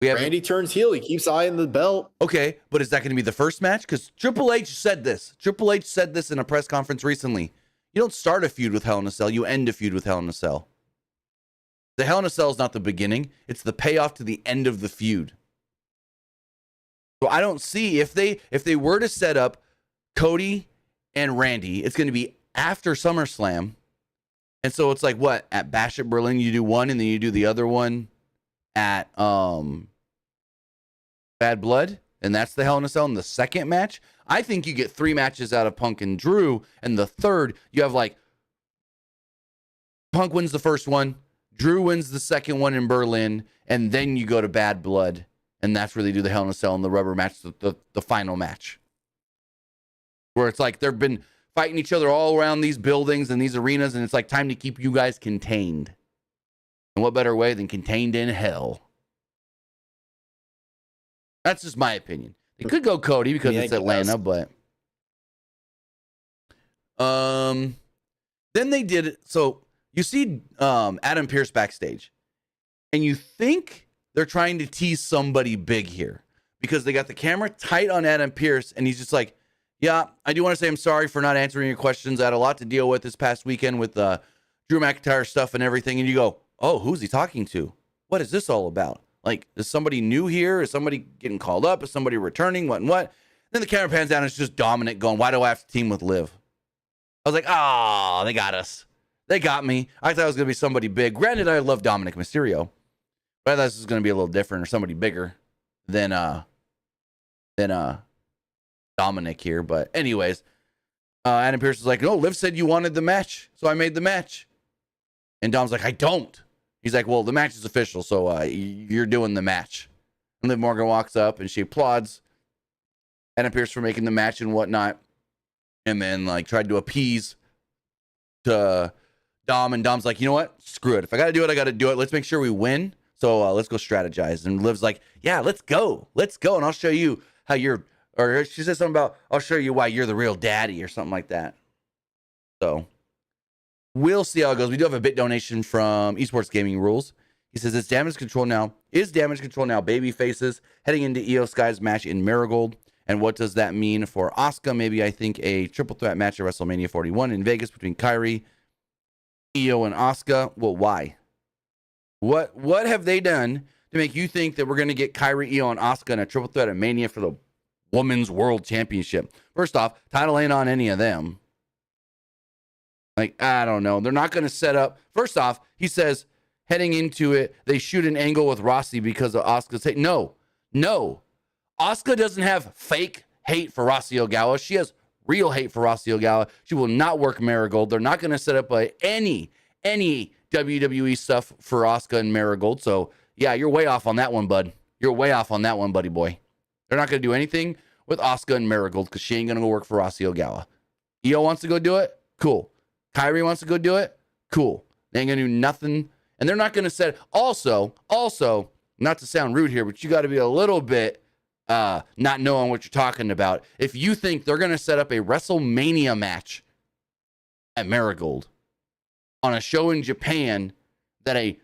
Randy turns heel. He keeps eyeing the belt. Okay, but is that going to be the first match? Because Triple H said this. Triple H said this in a press conference recently. You don't start a feud with Hell in a Cell. You end a feud with Hell in a Cell. The Hell in a Cell is not the beginning. It's the payoff to the end of the feud. So I don't see if they were to set up Cody and Randy, it's going to be after SummerSlam. And so it's like what? At Bash at Berlin, you do one and then you do the other one at Bad Blood. And that's the Hell in a Cell in the second match. I think you get 3 matches out of Punk and Drew. And the third, you have like Punk wins the first one. Drew wins the second one in Berlin. And then you go to Bad Blood. And that's where they do the Hell in a Cell and the rubber match, the final match. Where it's like they've been fighting each other all around these buildings and these arenas, and it's like time to keep you guys contained. And what better way than contained in hell? That's just my opinion. They could go Cody because it's Atlanta, but then they did it. So you see Adam Pearce backstage, and you think they're trying to tease somebody big here because they got the camera tight on Adam Pearce, and he's just like, yeah, I do want to say I'm sorry for not answering your questions. I had a lot to deal with this past weekend with Drew McIntyre stuff and everything. And you go, oh, who's he talking to? What is this all about? Like, is somebody new here? Is somebody getting called up? Is somebody returning? What and what? Then the camera pans down and it's just Dominic going, why do I have to team with Liv? I was like, oh, they got us. They got me. I thought it was going to be somebody big. Granted, I love Dominic Mysterio. But I thought this was going to be a little different or somebody bigger than Dominic here. But anyways, Adam Pearce is like, no, Liv said you wanted the match, so I made the match. And Dom's like, I don't. He's like, well, the match is official, so you're doing the match. And Liv Morgan walks up and she applauds Adam Pearce for making the match and whatnot. And then like tried to appease to Dom, and Dom's like, you know what? Screw it. If I got to do it, I got to do it. Let's make sure we win. So let's go strategize. And Liv's like, yeah, let's go. Let's go. And I'll show you how you're, or she said something about, I'll show you why you're the real daddy or something like that. So we'll see how it goes. We do have a bit donation from Esports Gaming Rules. He says, it's Damage Control now. Is Damage Control now baby faces heading into Io Sky's match in Marigold? And what does that mean for Asuka? Maybe I think a triple threat match at WrestleMania 41 in Vegas between Kairi, Io, and Asuka. Well, why? What have they done to make you think that we're going to get Kairi, Io, and Asuka in a triple threat at Mania for the Women's World Championship? First off, title ain't on any of them. Like, I don't know. They're not going to set up. First off, he says, heading into it, they shoot an angle with Rossi because of Asuka's hate. No. Asuka doesn't have fake hate for Rossi Ogawa. She has real hate for Rossi Ogawa. She will not work Marigold. They're not going to set up any WWE stuff for Asuka and Marigold. So, yeah, you're way off on that one, bud. You're way off on that one, buddy boy. They're not going to do anything with Asuka and Marigold because she ain't going to go work for Rossi Ogawa. Io wants to go do it? Cool. Kairi wants to go do it? Cool. They ain't going to do nothing. And they're not going to set... Also, not to sound rude here, but you got to be a little bit not knowing what you're talking about. If you think they're going to set up a WrestleMania match at Marigold on a show in Japan that a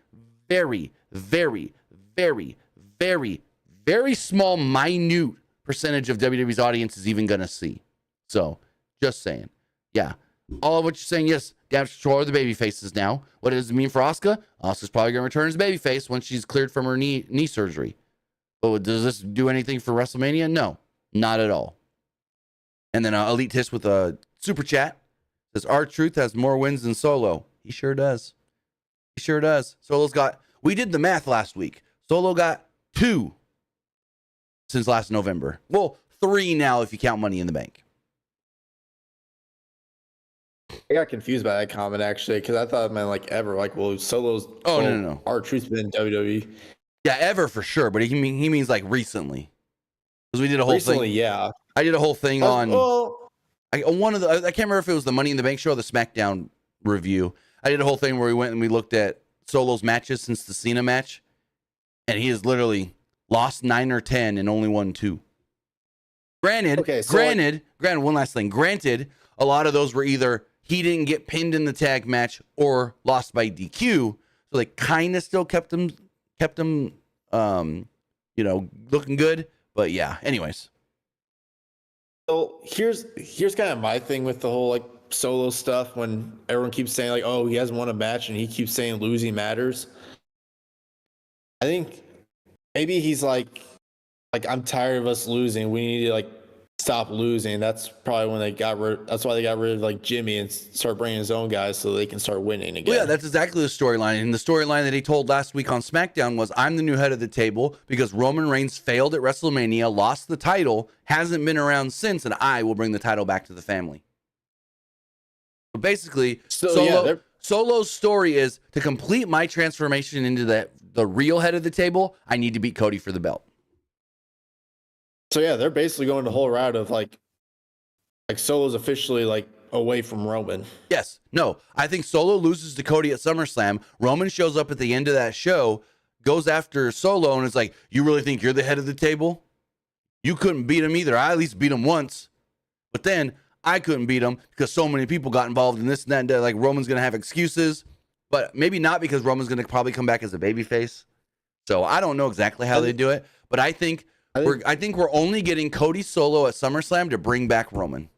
very, very, very, very, very small, minute percentage of WWE's audience is even going to see. So, just saying. Yeah. All of what you're saying, yes, damage control are the baby faces now. What does it mean for Asuka? Asuka's probably going to return as baby face once she's cleared from her knee surgery. But does this do anything for WrestleMania? No, not at all. And then Elite Tish with a super chat says, R-Truth has more wins than Solo. He sure does. He sure does. We did the math last week. Solo got 2 since last November. Well, 3 now if you count Money in the Bank. I got confused by that comment actually because I thought it meant like ever. Like, well, Solo's. No. R-Truth's been in WWE. Yeah, ever for sure, but he means like recently. Because we did a whole thing. Recently, yeah. I did a whole thing on. Well, I can't remember if it was the Money in the Bank show or the SmackDown review. I did a whole thing where we went and we looked at Solo's matches since the Cena match, and he has literally lost 9 or 10 and only won 2. Granted, one last thing. Granted, a lot of those were either he didn't get pinned in the tag match or lost by DQ, so they kind of still kept him, looking good. But yeah, anyways. So here's kind of my thing with the whole like Solo stuff when everyone keeps saying like, oh, he hasn't won a match and he keeps saying losing matters. I think maybe he's like I'm tired of us losing. We need to like stop losing. That's probably when that's why they got rid of like Jimmy and start bringing his own guys so they can start winning again. Well, yeah, that's exactly the storyline. And the storyline that he told last week on SmackDown was, I'm the new head of the table because Roman Reigns failed at WrestleMania, lost the title, hasn't been around since, and I will bring the title back to the family. But basically, Solo's story is to complete my transformation into the real head of the table, I need to beat Cody for the belt. So yeah, they're basically going the whole route of like Solo's officially like away from Roman. Yes. No, I think Solo loses to Cody at SummerSlam. Roman shows up at the end of that show, goes after Solo, and it's like, you really think you're the head of the table? You couldn't beat him either. I at least beat him once. But then I couldn't beat him because so many people got involved in this and that. And that. Like, Roman's going to have excuses, but maybe not because Roman's going to probably come back as a babyface. So I don't know exactly how they do it, but I think we're only getting Cody Solo at SummerSlam to bring back Roman.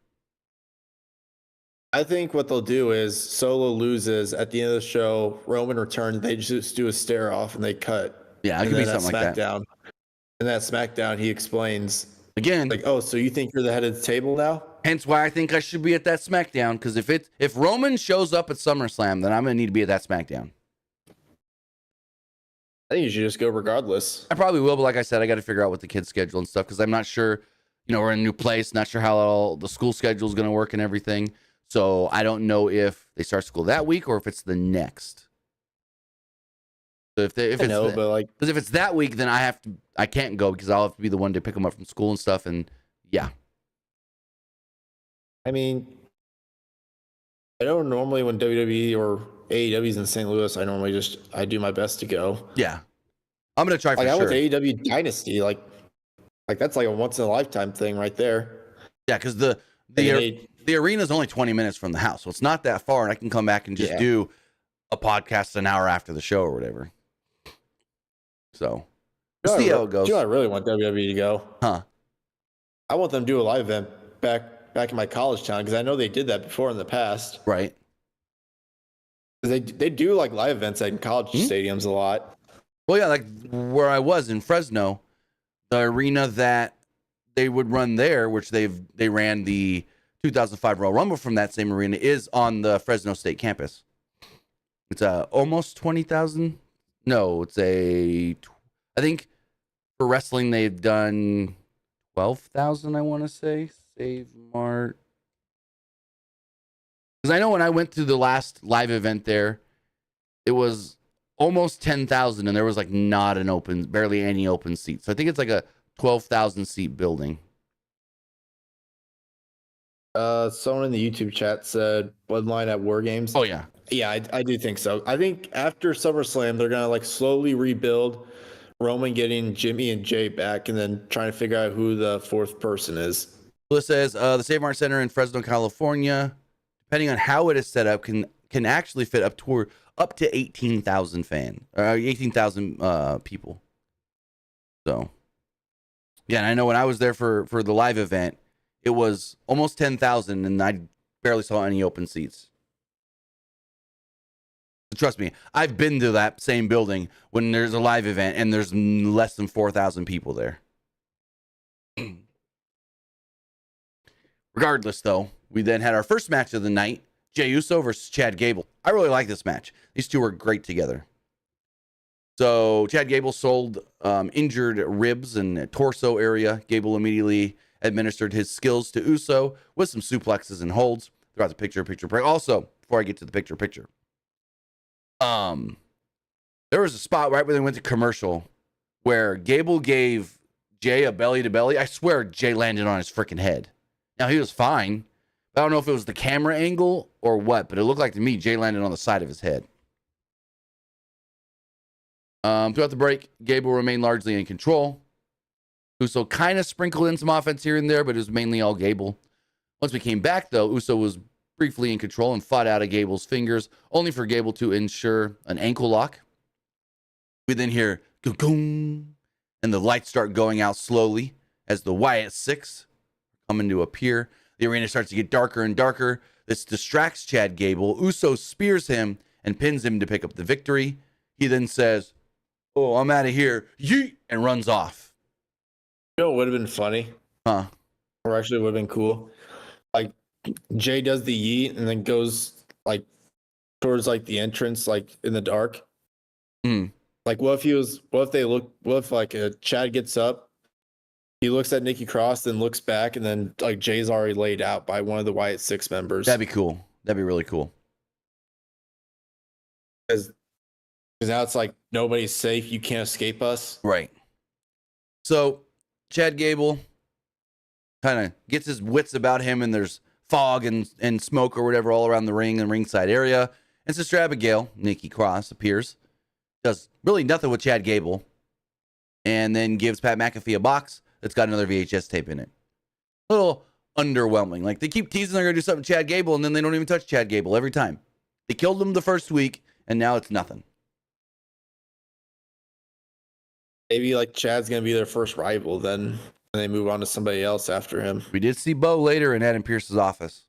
I think what they'll do is Solo loses at the end of the show, Roman returns, they just do a stare off and they cut. Yeah, it could be something like that. And that SmackDown, he explains again, like, oh, so you think you're the head of the table now? Hence why I think I should be at that SmackDown, because if Roman shows up at SummerSlam, then I'm gonna need to be at that SmackDown. I think you should just go regardless. I probably will, but like I said, I got to figure out what the kids' schedule and stuff because I'm not sure. We're in a new place, not sure how all the school schedule is going to work and everything. So I don't know if they start school that week or if it's the next. So if it's that week, then I can't go because I'll have to be the one to pick them up from school and stuff. And yeah. I mean, I know normally when WWE or AEW's in St. Louis, I do my best to go. Yeah. I'm going to try for sure. I went to AEW Dynasty, like that's like a once in a lifetime thing right there. Yeah, because the arena is only 20 minutes from the house, so it's not that far, and I can come back and just do a podcast an hour after the show or whatever. So we'll see how it goes. I really want WWE to go. Huh? I want them to do a live event back in my college town because I know they did that before in the past. Right. They do like live events in college stadiums a lot. Well, yeah, like where I was in Fresno, the arena that they would run there, which they ran the 2005 Royal Rumble from that same arena, is on the Fresno State campus. It's almost 20,000. No, I think for wrestling they've done 12,000. I want to say Save Mart. Because I know when I went to the last live event there, it was almost 10,000, and there was like barely any open seats. So I think it's like a 12,000 seat building. Someone in the YouTube chat said Bloodline at War Games. Oh yeah, yeah, I do think so. I think after SummerSlam, they're gonna like slowly rebuild Roman getting Jimmy and Jay back, and then trying to figure out who the fourth person is. Well, it says the Save Mart Center in Fresno, California. depending on how it is set up, can actually fit up to 18,000 people. So, yeah, and I know when I was there for the live event, it was almost 10,000, and I barely saw any open seats. Trust me, I've been to that same building when there's a live event and there's less than 4,000 people there. Regardless, though, we then had our first match of the night, Jey Uso versus Chad Gable. I really like this match. These two were great together. So Chad Gable sold injured ribs and torso area. Gable immediately administered his skills to Uso with some suplexes and holds throughout the picture. Also, before I get to the picture, there was a spot right when they went to commercial where Gable gave Jay a belly to belly. I swear Jay landed on his freaking head. Now he was fine. I don't know if it was the camera angle or what, but it looked like to me Jay landed on the side of his head. Throughout the break, Gable remained largely in control. Uso kind of sprinkled in some offense here and there, but it was mainly all Gable. Once we came back, though, Uso was briefly in control and fought out of Gable's fingers, only for Gable to ensure an ankle lock. We then hear "Goom," and the lights start going out slowly as the Wyatt Six coming to appear. The arena starts to get darker and darker. This distracts Chad Gable. Uso spears him and pins him to pick up the victory. He then says, "Oh, I'm out of here," yeet, and runs off. You know what would have been funny? Huh? Or actually would have been cool. Like Jay does the yeet and then goes like towards like the entrance, like in the dark. Like what if like Chad gets up, he looks at Nikki Cross, then looks back, and then like Jay's already laid out by one of the Wyatt Six members. That'd be cool. That'd be really cool. Because now it's like nobody's safe. You can't escape us. Right. So Chad Gable kind of gets his wits about him, and there's fog and smoke or whatever all around the ring and ringside area. And Sister Abigail, Nikki Cross, appears, does really nothing with Chad Gable, and then gives Pat McAfee a box that's got another VHS tape in it. A little underwhelming. Like, they keep teasing they're going to do something with Chad Gable, and then they don't even touch Chad Gable every time. They killed him the first week, and now it's nothing. Maybe like Chad's going to be their first rival then, and they move on to somebody else after him. We did see Bo later in Adam Pearce's office.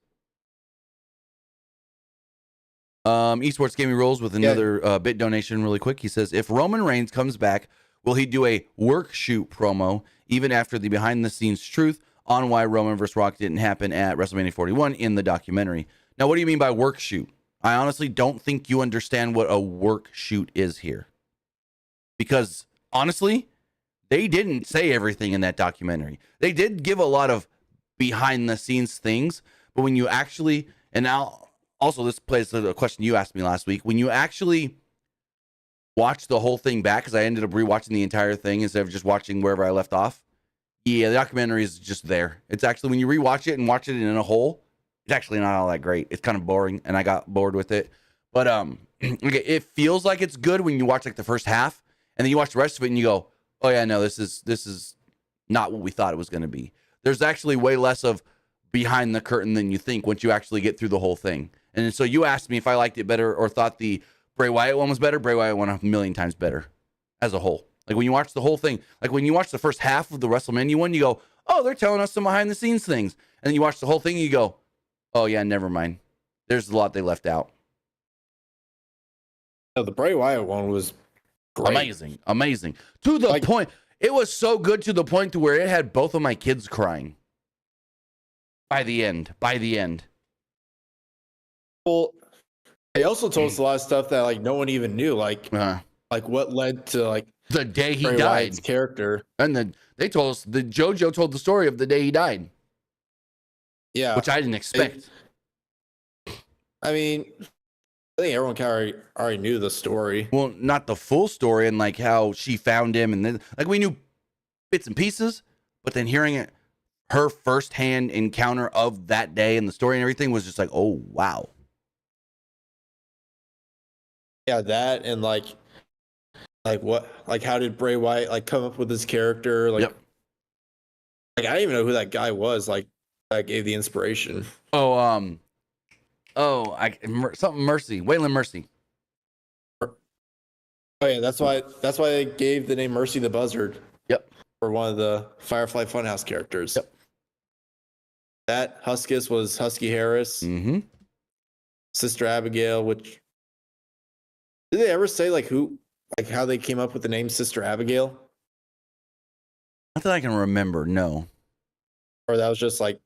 Esports Gaming Rules with another bit donation really quick. He says, if Roman Reigns comes back, will he do a work shoot promo even after the behind the scenes truth on why Roman vs. Rock didn't happen at WrestleMania 41 in the documentary? Now, what do you mean by work shoot? I honestly don't think you understand what a work shoot is here. Because honestly, they didn't say everything in that documentary. They did give a lot of behind the scenes things, but when you actually, and now also this plays to a question you asked me last week, when you actually watch the whole thing back, because I ended up rewatching the entire thing instead of just watching wherever I left off. Yeah, the documentary is just there. It's actually, when you rewatch it and watch it in a whole, it's actually not all that great. It's kind of boring, and I got bored with it. But okay, it feels like it's good when you watch like the first half, and then you watch the rest of it, and you go, "Oh yeah, no, this is not what we thought it was going to be." There's actually way less of behind the curtain than you think once you actually get through the whole thing. And so you asked me if I liked it better or thought the Bray Wyatt one was better. Bray Wyatt one 1,000,000 times better as a whole. Like when you watch the whole thing, like when you watch the first half of the WrestleMania one, you go, "Oh, they're telling us some behind the scenes things." And then you watch the whole thing and you go, "Oh yeah, never mind. There's a lot they left out." No, the Bray Wyatt one was great. Amazing. To the point. It was so good to the point to where it had both of my kids crying. By the end. Well, they also told us a lot of stuff that like no one even knew, like what led to like the day he Bray died. Wyatt's character. And then they told us, the JoJo told the story of the day he died. Yeah, which I didn't expect. I mean, I think everyone kind of already knew the story. Well, not the full story, and like how she found him, and then like we knew bits and pieces, but then hearing it, her firsthand encounter of that day and the story and everything was just like, oh wow. Yeah, that and like what, like how did Bray Wyatt like come up with his character? Like, like I didn't even know who that guy was. Like that gave the inspiration. Oh, Oh, something Mercy, Waylon Mercy. Oh yeah, that's why they gave the name Mercy the Buzzard. Yep. For one of the Firefly Funhouse characters. Yep. That Huskus was Husky Harris. Mm-hmm. Sister Abigail, which did they ever say like how they came up with the name Sister Abigail? Not that I can remember. No. Or that was just like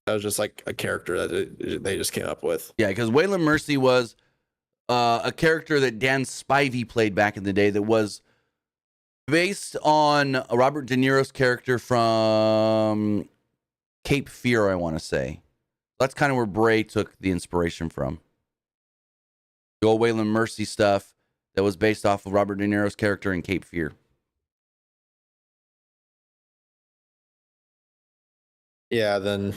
a character that they just came up with. Yeah, because Waylon Mercy was a character that Dan Spivey played back in the day that was based on Robert De Niro's character from Cape Fear, I want to say. That's kind of where Bray took the inspiration from. The old Waylon Mercy stuff that was based off of Robert De Niro's character in Cape Fear. Yeah, then.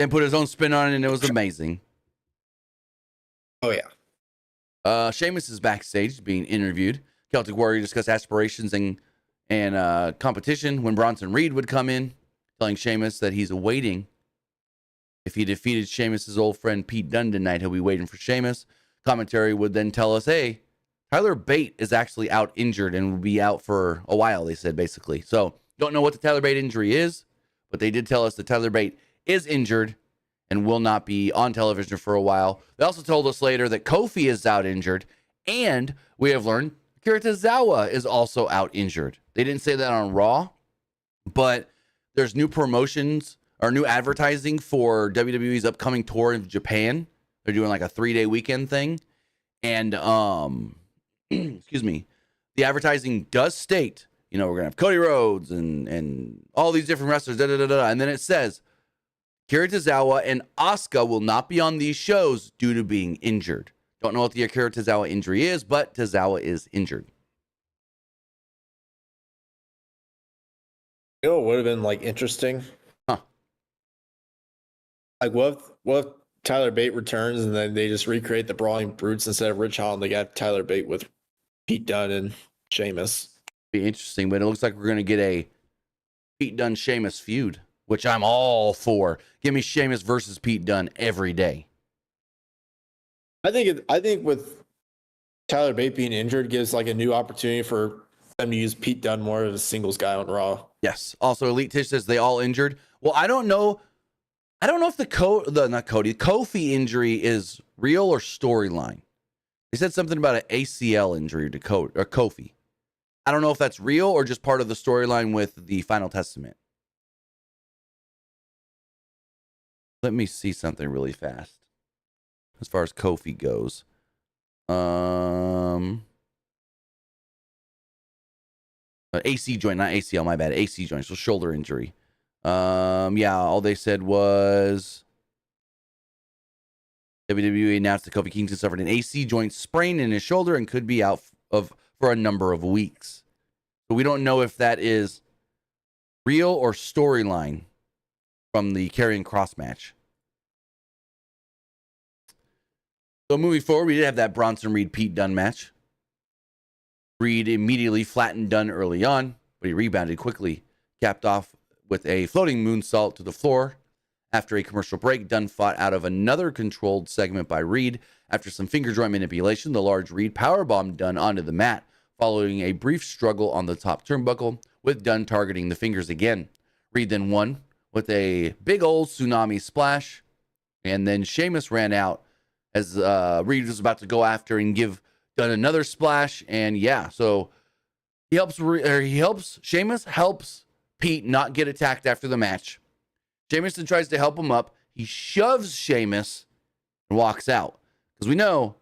And put his own spin on it, and it was amazing. Oh, yeah. Sheamus is backstage being interviewed. Celtic Warrior discussed aspirations and competition when Bronson Reed would come in, telling Sheamus that he's awaiting. If he defeated Sheamus' old friend Pete Dunne tonight, he'll be waiting for Sheamus. Commentary would then tell us, hey, Tyler Bate is actually out injured and will be out for a while, they said, basically. So, don't know what the Tyler Bate injury is, but they did tell us that Tyler Bate is injured and will not be on television for a while. They also told us later that Kofi is out injured, and we have learned Akira Tozawa is also out injured. They didn't say that on Raw, but there's new promotions or new advertising for WWE's upcoming tour in Japan. They're doing like a 3-day weekend thing. And, excuse me, the advertising does state, we're going to have Cody Rhodes and all these different wrestlers, and then it says, Akira Tozawa and Asuka will not be on these shows due to being injured. Don't know what the Akira Tozawa injury is, but Tozawa is injured. You know what would have been like interesting? Huh. Like what if Tyler Bate returns and then they just recreate the Brawling Brutes instead of Rich Holland? They got Tyler Bate with Pete Dunne and Sheamus. Be interesting, but it looks like we're going to get a Pete Dunne Sheamus feud, which I'm all for. Give me Sheamus versus Pete Dunne every day. I think with Tyler Bate being injured gives like a new opportunity for them to use Pete Dunne more as a singles guy on Raw. Yes. Also, Elite Tish says they all injured. Well, I don't know if the Kofi injury is real or storyline. They said something about an ACL injury to Kofi. I don't know if that's real or just part of the storyline with the Final Testament. Let me see something really fast as far as Kofi goes. AC joint, not ACL, my bad. AC joint, so shoulder injury. Yeah, all they said was WWE announced that Kofi Kingston suffered an AC joint sprain in his shoulder and could be out for a number of weeks. So we don't know if that is real or storyline from the Karrion Kross match. So moving forward, we did have that Bronson Reed Pete Dunne match. Reed immediately flattened Dunne early on, but he rebounded quickly, capped off with a floating moonsault to the floor. After a commercial break, Dunne fought out of another controlled segment by Reed. After some finger joint manipulation, the large Reed powerbombed Dunne onto the mat, following a brief struggle on the top turnbuckle, with Dunne targeting the fingers again. Reed then won with a big old tsunami splash, and then Sheamus ran out as Reed was about to go after and give Dunne another splash, and yeah, so Sheamus helps Pete not get attacked after the match. Sheamus then tries to help him up. He shoves Sheamus and walks out. Because we know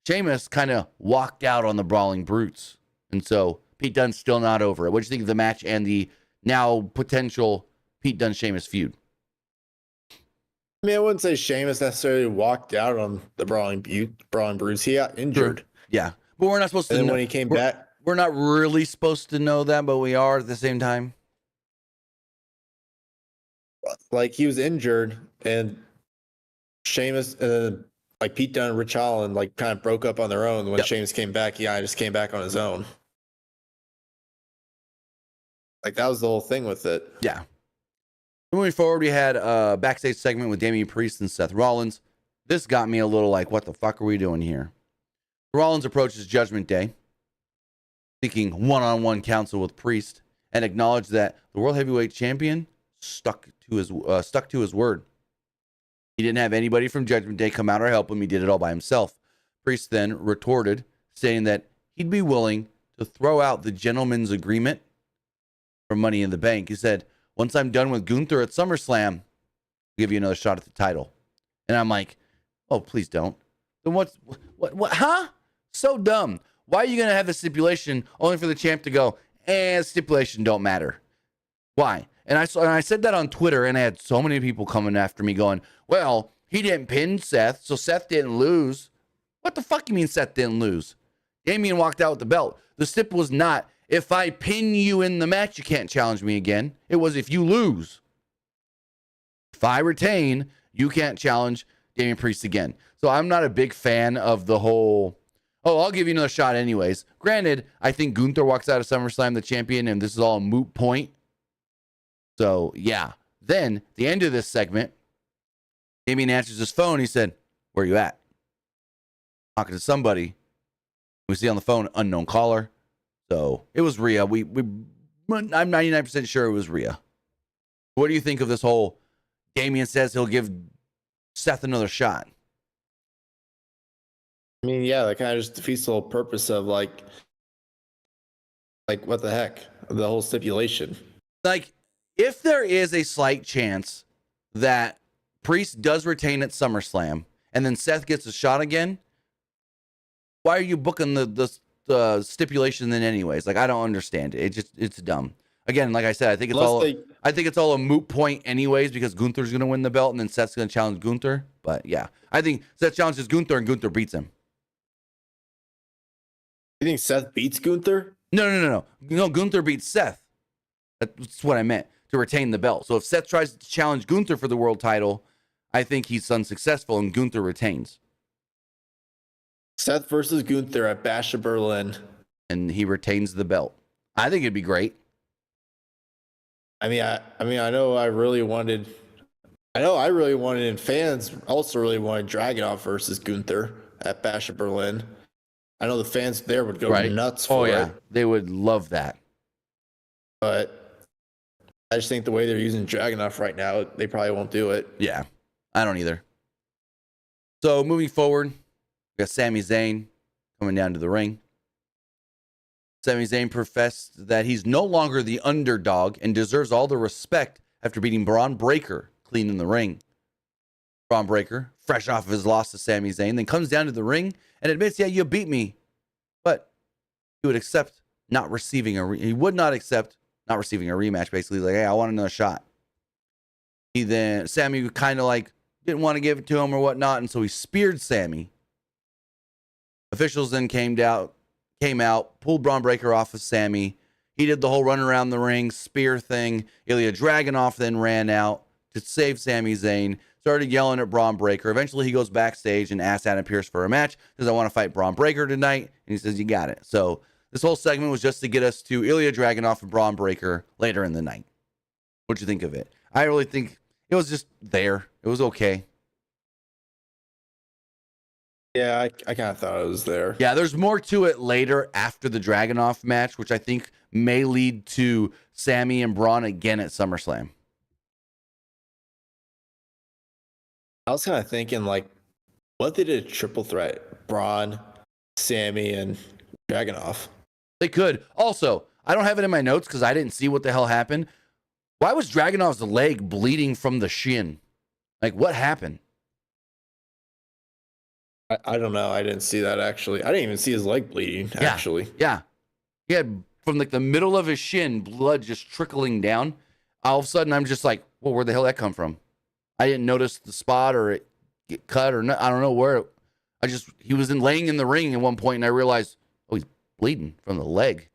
Sheamus kind of walked out on the Brawling Brutes. And so Pete Dunne's still not over it. What do you think of the match and the now potential Pete Dunne-Sheamus feud? I mean, I wouldn't say Sheamus necessarily walked out on the Brawling Brutes. He got injured. Sure. Yeah. But we're not supposed to know. And then when he came back, we're not really supposed to know that, but we are at the same time. Like, he was injured, and Sheamus, like Pete Dunne and Rich Holland, like kind of broke up on their own. When Sheamus came back, he just came back on his own. Like, that was the whole thing with it. Yeah. Moving forward, we had a backstage segment with Damian Priest and Seth Rollins. This got me a little like, what the fuck are we doing here? Rollins approaches Judgment Day, seeking one-on-one counsel with Priest, and acknowledged that the World Heavyweight Champion stuck to his word. He didn't have anybody from Judgment Day come out or help him. He did it all by himself. Priest then retorted, saying that he'd be willing to throw out the gentleman's agreement for Money in the Bank. He said, once I'm done with Gunther at SummerSlam, I'll give you another shot at the title. And I'm like, oh, please don't. Then what, huh? So dumb. Why are you going to have a stipulation only for the champ to go, stipulation don't matter? Why? And I said that on Twitter, and I had so many people coming after me going, well, he didn't pin Seth, so Seth didn't lose. What the fuck you mean Seth didn't lose? Damian walked out with the belt. The stip was not, if I pin you in the match, you can't challenge me again. It was if you lose. If I retain, you can't challenge Damian Priest again. So I'm not a big fan of the whole, oh, I'll give you another shot anyways. Granted, I think Gunther walks out of SummerSlam the champion, and this is all a moot point. So, yeah. Then, the end of this segment, Damian answers his phone. He said, where you at? Talking to somebody. We see on the phone, unknown caller. So, it was Rhea. I'm 99% sure it was Rhea. What do you think of this whole, Damian says he'll give Seth another shot? I mean, yeah, that kind of just defeats the whole purpose of like what the heck? The whole stipulation. Like, if there is a slight chance that Priest does retain at SummerSlam and then Seth gets a shot again, why are you booking the stipulation then anyways? Like, I don't understand it. It's dumb. Again, like I said, I think it's all a moot point anyways because Gunther's going to win the belt and then Seth's going to challenge Gunther. But yeah, I think Seth challenges Gunther and Gunther beats him. You think Seth beats Gunther? No. Gunther beats Seth. That's what I meant, to retain the belt. So if Seth tries to challenge Gunther for the world title, I think he's unsuccessful and Gunther retains. Seth versus Gunther at Bash of Berlin. And he retains the belt. I think it'd be great. I know I really wanted, and fans also really wanted Dragunov versus Gunther at Bash of Berlin. I know the fans there would go nuts for it. They would love that. But I just think the way they're using Dragunov right now, they probably won't do it. Yeah, I don't either. So moving forward, we got Sami Zayn coming down to the ring. Sami Zayn professed that he's no longer the underdog and deserves all the respect after beating Braun Breaker clean in the ring. Braun Breaker, fresh off of his loss to Sami Zayn, then comes down to the ring and admits, yeah, you beat me, but he would accept not receiving he would not accept not receiving a rematch. Basically, like, hey, I want another shot. Sami kind of like didn't want to give it to him or whatnot, and so he speared Sami. Officials then came out, pulled Braun Breaker off of Sami. He did the whole run around the ring, spear thing. Ilya Dragunov then ran out to save Sami Zayn, started yelling at Braun Breaker. Eventually, he goes backstage and asks Adam Pearce for a match. Says, I want to fight Braun Breaker tonight. And he says, you got it. So this whole segment was just to get us to Ilya Dragunov and Braun Breaker later in the night. What'd you think of it? I really think it was just there. It was okay. Yeah, I kind of thought it was there. Yeah, there's more to it later after the Dragunov match, which I think may lead to Sami and Braun again at SummerSlam. I was kind of thinking, like, what if they did a triple threat? Braun, Sami, and Dragunov. They could. Also, I don't have it in my notes because I didn't see what the hell happened. Why was Dragunov's leg bleeding from the shin? Like, what happened? I don't know. I didn't see that, actually. I didn't even see his leg bleeding, actually. Yeah. He had, from like the middle of his shin, blood just trickling down. All of a sudden, I'm just like, well, where the hell did that come from? I didn't notice the spot or it get cut or not. I don't know where. He was laying in the ring at one point, and I realized, oh, he's bleeding from the leg.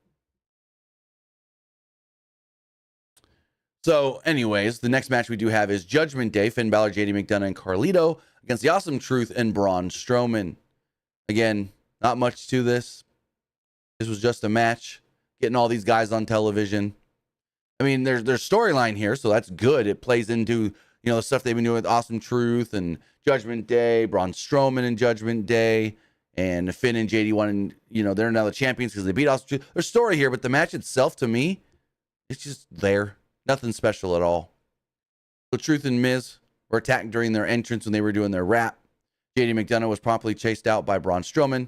So, anyways, the next match we do have is Judgment Day. Finn Balor, JD McDonough, and Carlito against the Awesome Truth and Braun Strowman. Again, not much to this. This was just a match, getting all these guys on television. I mean, there's storyline here, so that's good. It plays into, the stuff they've been doing with Awesome Truth and Judgment Day, Braun Strowman and Judgment Day, and Finn and JD won, and, they're now the champions because they beat Awesome Truth. There's story here, but the match itself, to me, it's just there. Nothing special at all. So Truth and Miz were attacked during their entrance when they were doing their rap. JD McDonough was promptly chased out by Braun Strowman,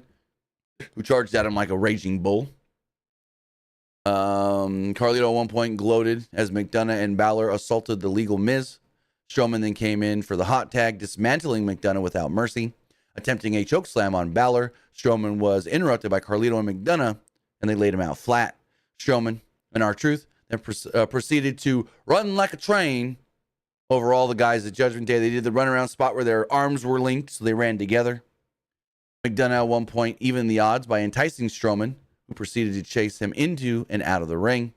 who charged at him like a raging bull. Carlito at one point gloated as McDonough and Balor assaulted the legal Miz. Strowman then came in for the hot tag, dismantling McDonough without mercy. Attempting a chokeslam on Balor, Strowman was interrupted by Carlito and McDonough, and they laid him out flat. Strowman and R-Truth then proceeded to run like a train over all the guys at Judgment Day. They did the runaround spot where their arms were linked, so they ran together. McDonough at one point evened the odds by enticing Strowman, who proceeded to chase him into and out of the ring.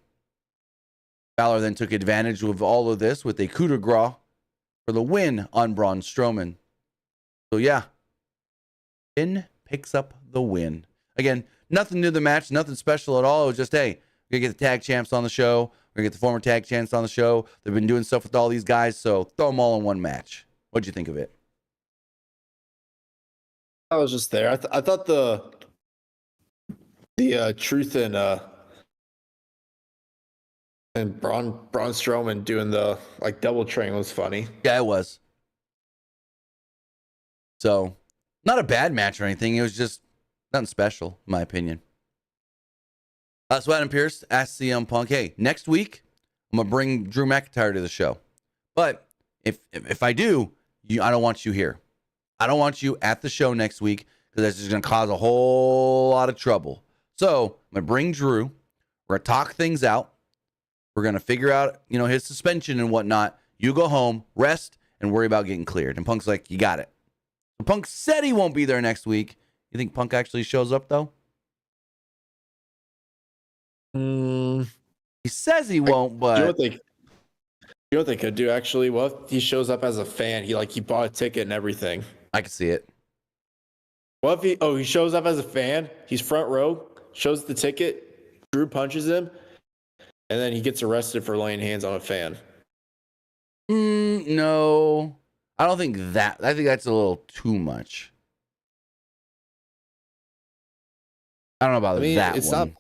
Balor then took advantage of all of this with a coup de grace for the win on Braun Strowman. So yeah, Finn picks up the win. Again, nothing new to the match, nothing special at all. It was just, hey, we're going to get the tag champs on the show. We're going to get the former tag champs on the show. They've been doing stuff with all these guys, so throw them all in one match. What'd you think of it? I was just there. I thought the Truth and Braun Strowman doing the double train was funny. Yeah, it was. So, not a bad match or anything. It was just nothing special, in my opinion. So Adam Pearce asked CM Punk, hey, next week, I'm going to bring Drew McIntyre to the show. But if I do, I don't want you here. I don't want you at the show next week because that's just going to cause a whole lot of trouble. So I'm going to bring Drew. We're going to talk things out. We're going to figure out, his suspension and whatnot. You go home, rest, and worry about getting cleared. And Punk's like, you got it. So Punk said he won't be there next week. You think Punk actually shows up, though? He says he won't, but... You know what they could do, actually? What if he shows up as a fan? He bought a ticket and everything. I can see it. What if he shows up as a fan, he's front row, shows the ticket, Drew punches him, and then he gets arrested for laying hands on a fan. No. I don't think that. I think that's a little too much. I don't know about that it's one.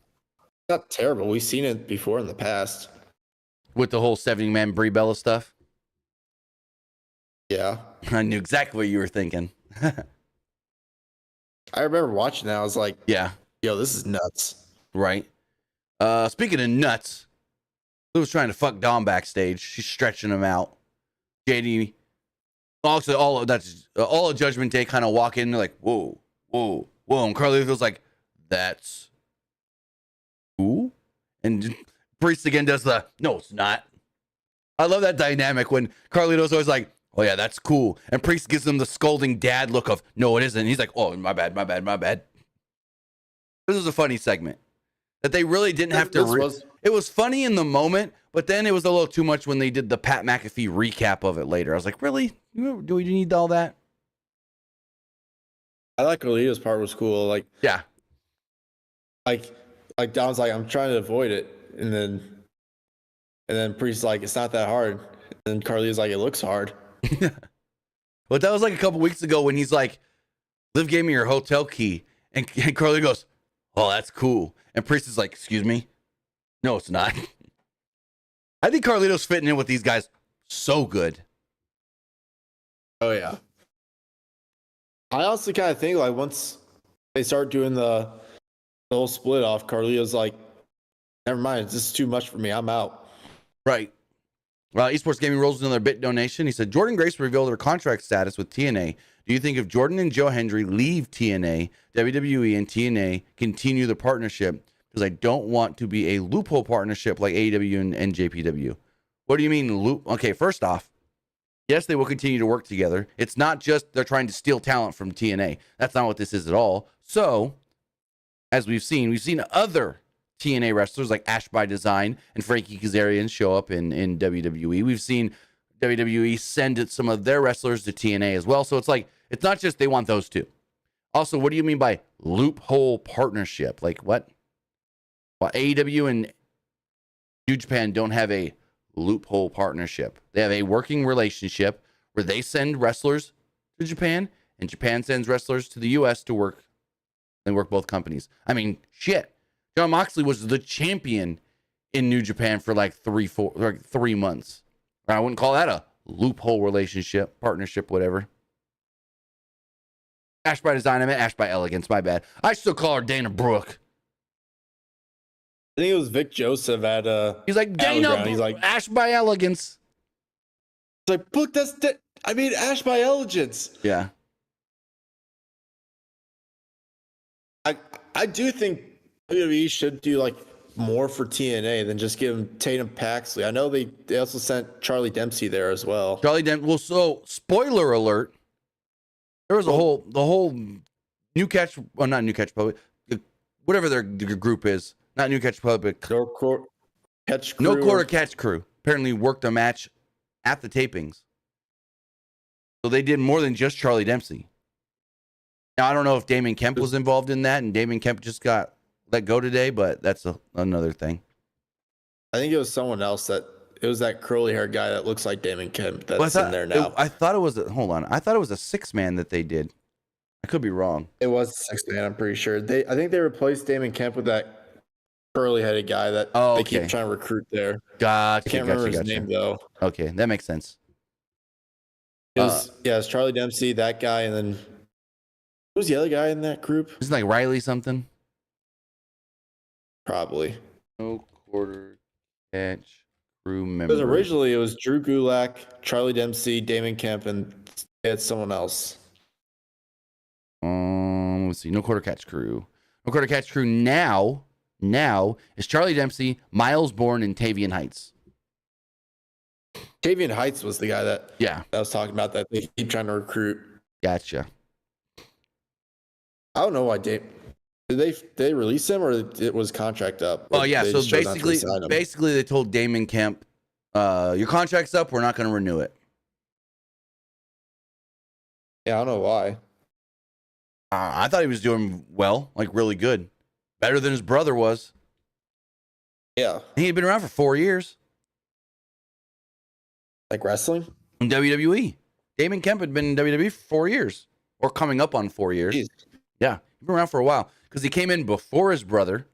not terrible. We've seen it before in the past. With the whole 70-man Brie Bella stuff? Yeah. I knew exactly what you were thinking. I remember watching that. I was like, yeah. Yo, this is nuts. Right. Speaking of nuts, who was trying to fuck Dom backstage? She's stretching him out. JD, also all of Judgment Day kind of walk in, they're like, whoa, whoa, whoa. And Carly feels like, that's who? And Priest again does the, no, it's not. I love that dynamic when Carlito's always like, oh yeah, that's cool. And Priest gives him the scolding dad look of, no, it isn't. And he's like, oh, my bad. This was a funny segment that they really didn't have to. It was funny in the moment, but then it was a little too much when they did the Pat McAfee recap of it later. I was like, really? Do we need all that? I like Carlito's part was cool. Like, yeah. Like Dom's like, I'm trying to avoid it. And then Priest's like, it's not that hard. And Carlito's like, it looks hard. But that was like a couple weeks ago when he's like, Liv gave me your hotel key. And Carlito goes, oh, that's cool. And Priest is like, excuse me? No, it's not. I think Carlito's fitting in with these guys so good. Oh, yeah. I also kind of think like once they start doing the whole split off, Carlito's like, never mind, this is too much for me. I'm out. Right. Esports Gaming rolls another bit donation. He said, Jordan Grace revealed her contract status with TNA. Do you think if Jordan and Joe Hendry leave TNA, WWE and TNA continue the partnership? Because I don't want to be a loophole partnership like AEW and NJPW. What do you mean loop? Okay, first off, yes, they will continue to work together. It's not just they're trying to steal talent from TNA. That's not what this is at all. So, as we've seen other TNA wrestlers like Ash by Design and Frankie Kazarian show up in WWE. We've seen WWE send some of their wrestlers to TNA as well. So it's like, it's not just they want those two. Also, what do you mean by loophole partnership? Like what? Well, AEW and New Japan don't have a loophole partnership. They have a working relationship where they send wrestlers to Japan and Japan sends wrestlers to the US to work. They work both companies. I mean, shit. Jon Moxley was the champion in New Japan for like 3 months. I wouldn't call that a loophole relationship, partnership, whatever. Ash by Design, I meant Ash by Elegance, my bad. I still call her Dana Brooke. I think it was Vic Joseph at He's like, Dana, he's like, Ash by Elegance. it's like, look, I mean, Ash by Elegance. Yeah. I do think WWE should do like more for TNA than just give him Tatum Paxley. I know they also sent Charlie Dempsey there as well. Charlie Dempsey. Well, so spoiler alert. There was the whole New Catch, well, not New Catch Public, whatever their group is, not New Catch Public. No Quarter Catch Crew apparently worked a match at the tapings. So they did more than just Charlie Dempsey. Now, I don't know if Damon Kemp was involved in that, and Damon Kemp just got let go today, but that's another thing. I think it was someone else it was that curly hair guy that looks like Damon Kemp that's in there now. I thought it was I thought it was a 6-man that they did. I could be wrong. It was a 6-man, I'm pretty sure. I think they replaced Damon Kemp with that curly headed guy that they keep trying to recruit there. Gotcha. I can't remember his name though. Okay, that makes sense. It's Charlie Dempsey, that guy, and then who's the other guy in that group? Isn't like Riley something? Probably. No Quarter Catch Crew member. Because originally it was Drew Gulak, Charlie Dempsey, Damon Kemp, and they had someone else. Let's see. No Quarter Catch Crew. No Quarter Catch Crew now is Charlie Dempsey, Miles Bourne, and Tavian Heights. Tavian Heights was the guy that I was talking about that they keep trying to recruit. Gotcha. I don't know why did they release him or it was contract up? Oh yeah, so basically they told Damon Kemp, your contract's up, we're not going to renew it. Yeah, I don't know why. I thought he was doing well, like really good. Better than his brother was. Yeah. He had been around for 4 years. Like wrestling? In WWE. Damon Kemp had been in WWE for 4 years. Or coming up on 4 years. Jeez. Yeah. He's been around for a while. Because he came in before his brother.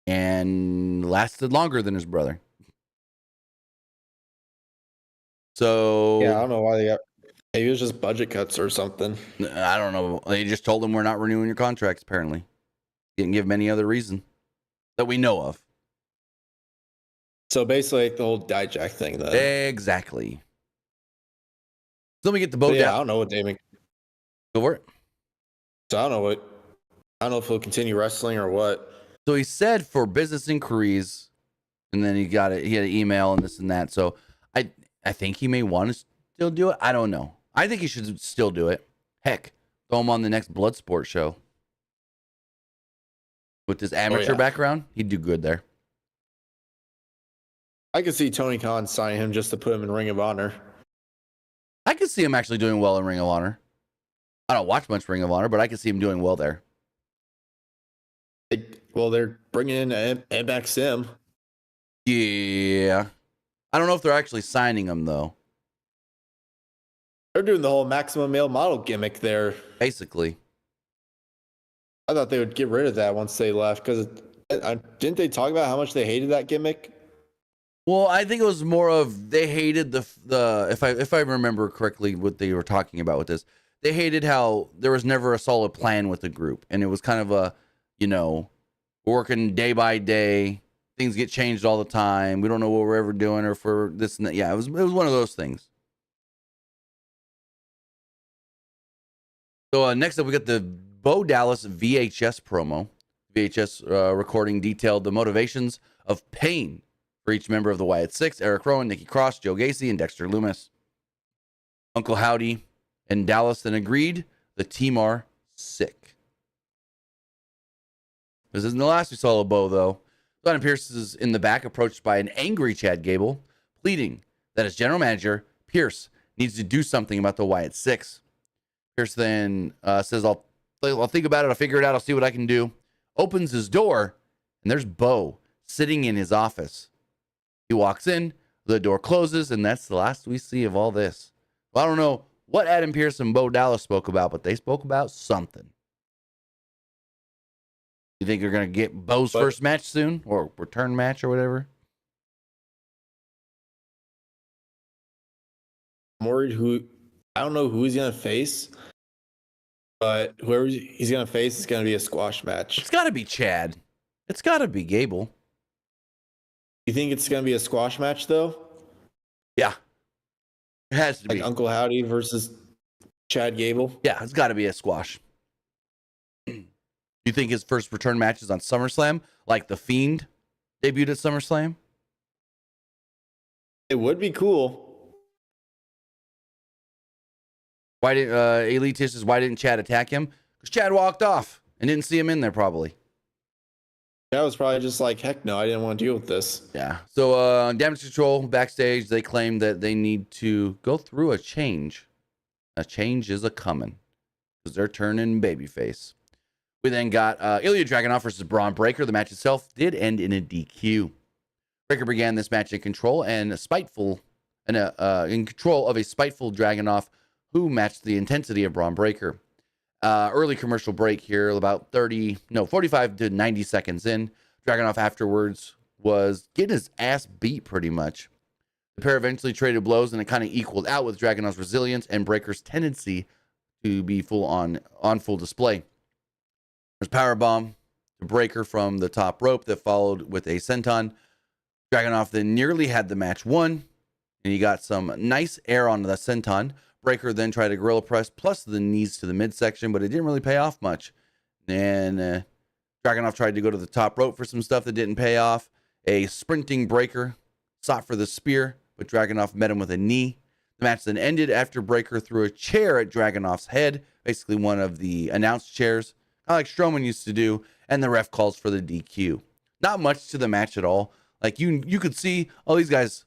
And lasted longer than his brother. So... yeah, I don't know why they got... maybe it was just budget cuts or something. I don't know. They just told him we're not renewing your contracts, apparently. Didn't give him any other reason that we know of. So basically, like the whole Dijak thing, then. Exactly. So let me get the boat down. Yeah, I don't know what Damon. Go for it. So I don't know if he'll continue wrestling or what. So he said for business inquiries, and then he got it. He had an email and this and that. So I think he may want to still do it. I don't know. I think he should still do it. Heck, throw him on the next Bloodsport show. With his amateur background, he'd do good there. I could see Tony Khan signing him just to put him in Ring of Honor. I could see him actually doing well in Ring of Honor. I don't watch much Ring of Honor, but I could see him doing well there. They're bringing in MXM. Yeah. I don't know if they're actually signing him, though. They're doing the whole maximum male model gimmick there. Basically. I thought they would get rid of that once they left, because didn't they talk about how much they hated that gimmick? Well, I think it was more of they hated the if I remember correctly what they were talking about with this. They hated how there was never a solid plan with the group, and it was kind of a, working day by day. Things get changed all the time. We don't know what we're ever doing or for this and that. Yeah, it was one of those things. So next up, we got the Bo Dallas VHS promo. VHS recording detailed the motivations of pain for each member of the Wyatt Six: Eric Rowan, Nikki Cross, Joe Gacy, and Dexter Loomis. Uncle Howdy and Dallas then agreed the team are sick. This isn't the last we saw of Bo, though. Donna Pierce is in the back, approached by an angry Chad Gable, pleading that as general manager, Pierce needs to do something about the Wyatt Six. Pierce then says, I'll think about it. I'll figure it out. I'll see what I can do. Opens his door, and there's Bo sitting in his office. He walks in, the door closes, and that's the last we see of all this. Well, I don't know what Adam Pearce and Bo Dallas spoke about, but they spoke about something. You think they're going to get Bo's first match soon, or return match or whatever? I'm worried I don't know who he's going to face, but whoever he's going to face is going to be a squash match. It's got to be Chad. It's got to be Gable. You think it's going to be a squash match, though? Yeah. It has to be. Like Uncle Howdy versus Chad Gable? Yeah, it's got to be a squash. You think his first return match is on SummerSlam, like The Fiend debuted at SummerSlam? It would be cool. Why didn't Elitist says, why didn't Chad attack him? Because Chad walked off and didn't see him in there probably. That was probably just like, heck no, I didn't want to deal with this. Yeah. So Damage Control backstage, they claim that they need to go through a change. A change is a coming because they're turning babyface. We then got Ilya Dragunov versus Braun Breaker. The match itself did end in a DQ. Breaker began this match in control and in control of a spiteful Dragunov who matched the intensity of Braun Breaker. Early commercial break here, about 45 to 90 seconds in. Dragunov afterwards was getting his ass beat pretty much. The pair eventually traded blows and it kind of equaled out with Dragunov's resilience and Breaker's tendency to be on full display. There's powerbomb to Breaker from the top rope that followed with a senton. Dragunov then nearly had the match won, and he got some nice air on the senton. Breaker then tried a gorilla press plus the knees to the midsection, but it didn't really pay off much. And Dragunov tried to go to the top rope for some stuff that didn't pay off. A sprinting Breaker sought for the spear, but Dragunov met him with a knee. The match then ended after Breaker threw a chair at Dragunov's head, basically one of the announced chairs, kind of like Strowman used to do, and the ref calls for the DQ. Not much to the match at all. Like you could see, oh, these guys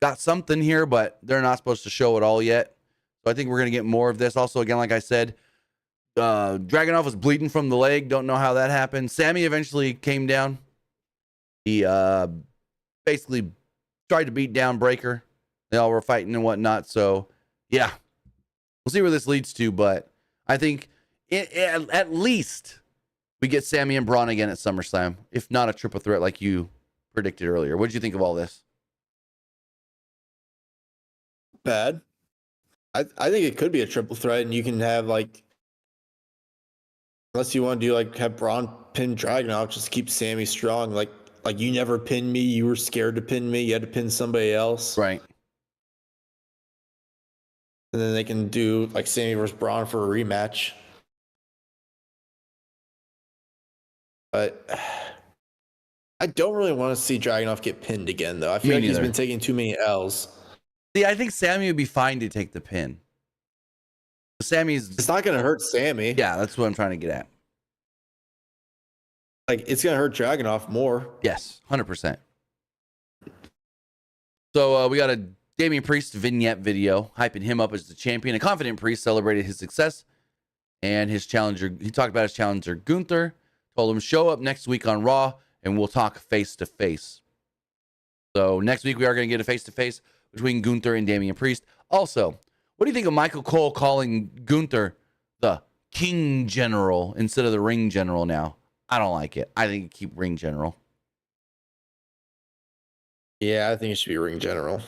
got something here, but they're not supposed to show it all yet. So I think we're going to get more of this. Also, again, like I said, Dragunov was bleeding from the leg. Don't know how that happened. Sammy eventually came down. He basically tried to beat down Breaker. They all were fighting and whatnot. So, yeah, we'll see where this leads to. But I think at least we get Sammy and Braun again at SummerSlam, if not a triple threat like you predicted earlier. What did you think of all this? Bad. I think it could be a triple threat, and you can have like, unless you want to do like have Braun pin Dragunov, just keep Sammy strong. Like you never pinned me. You were scared to pin me. You had to pin somebody else. Right. And then they can do like Sammy versus Braun for a rematch. But I don't really want to see Dragunov get pinned again, though. I feel like he's been taking too many L's. See, I think Sammy would be fine to take the pin. It's not going to hurt Sammy. Yeah, that's what I'm trying to get at. Like, it's going to hurt Dragunov more. Yes, 100%. So we got a Damian Priest vignette video hyping him up as the champion. A confident Priest celebrated his success and his challenger. He talked about his challenger, Gunther. Told him, show up next week on Raw, and we'll talk face-to-face. So next week we are going to get a face-to-face between Gunther and Damian Priest. Also, what do you think of Michael Cole calling Gunther the King General instead of the Ring General now? I don't like it. I think you keep Ring General. Yeah, I think it should be Ring General.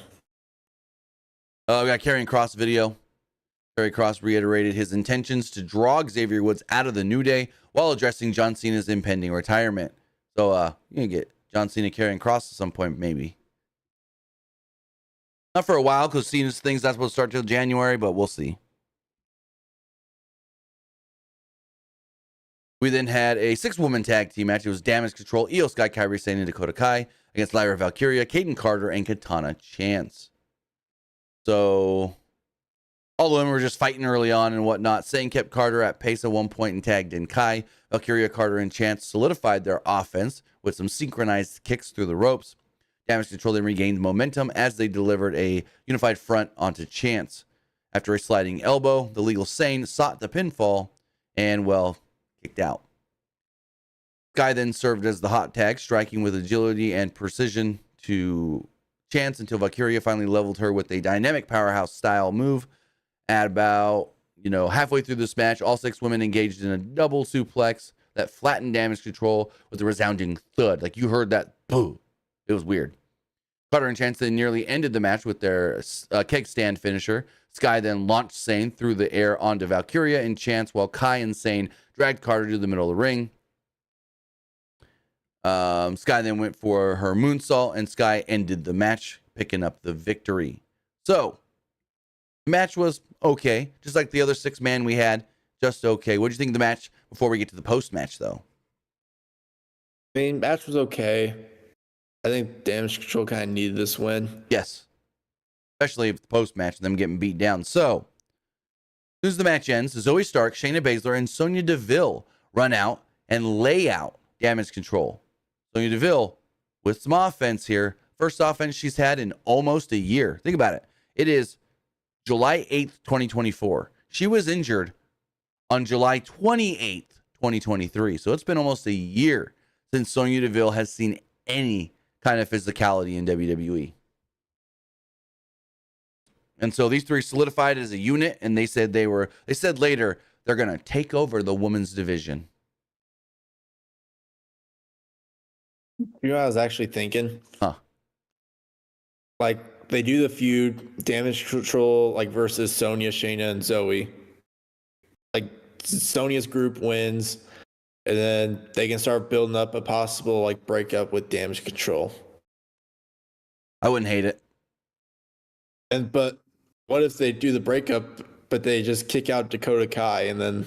We got Karrion Kross video. Karrion Kross reiterated his intentions to draw Xavier Woods out of the New Day while addressing John Cena's impending retirement. So you're going to get John Cena, Karrion Kross at some point, maybe. Not for a while, because Cena's thing's not supposed to start till January, but we'll see. We then had a 6-woman tag team match. It was Damage Control, Io Sky, Kairi Sane, and Dakota Kai against Lyra Valkyria, Kaden Carter, and Katana Chance. So all of them were just fighting early on and whatnot. Sane kept Carter at pace at one point and tagged in Kai. Valkyria, Carter, and Chance solidified their offense with some synchronized kicks through the ropes. Damage Control then regained momentum as they delivered a unified front onto Chance. After a sliding elbow, the Legal Sane sought the pinfall and, well, kicked out. Sky then served as the hot tag, striking with agility and precision to chance until Valkyria finally leveled her with a dynamic powerhouse style move. At about, halfway through this match, all 6 women engaged in a double suplex that flattened Damage Control with a resounding thud. Like you heard that, boo. It was weird. Cutter and Chance then nearly ended the match with their keg stand finisher. Sky then launched Sane through the air onto Valkyria and Chance, while Kai and Sane dragged Carter to the middle of the ring. Sky then went for her moonsault, and Sky ended the match, picking up the victory. So, the match was okay, just like the other 6-man we had, just okay. What do you think of the match before we get to the post-match, though? I mean, match was okay. I think Damage Control kind of needed this win. Yes. Especially if the post-match, them getting beat down. So, as soon as the match ends, Zoe Stark, Shayna Baszler, and Sonya Deville run out and lay out Damage Control. Sonya Deville with some offense here. First offense she's had in almost a year. Think about it. It is July 8th, 2024. She was injured on July 28th, 2023. So it's been almost a year since Sonya Deville has seen any kind of physicality in WWE. And so these 3 solidified as a unit, and they said later they're going to take over the women's division. You know what I was actually thinking? Huh. Like, they do the feud, Damage Control, like, versus Sonya, Shayna, and Zoe. Like, Sonya's group wins, and then they can start building up a possible, like, breakup with Damage Control. I wouldn't hate it. But what if they do the breakup, but they just kick out Dakota Kai, and then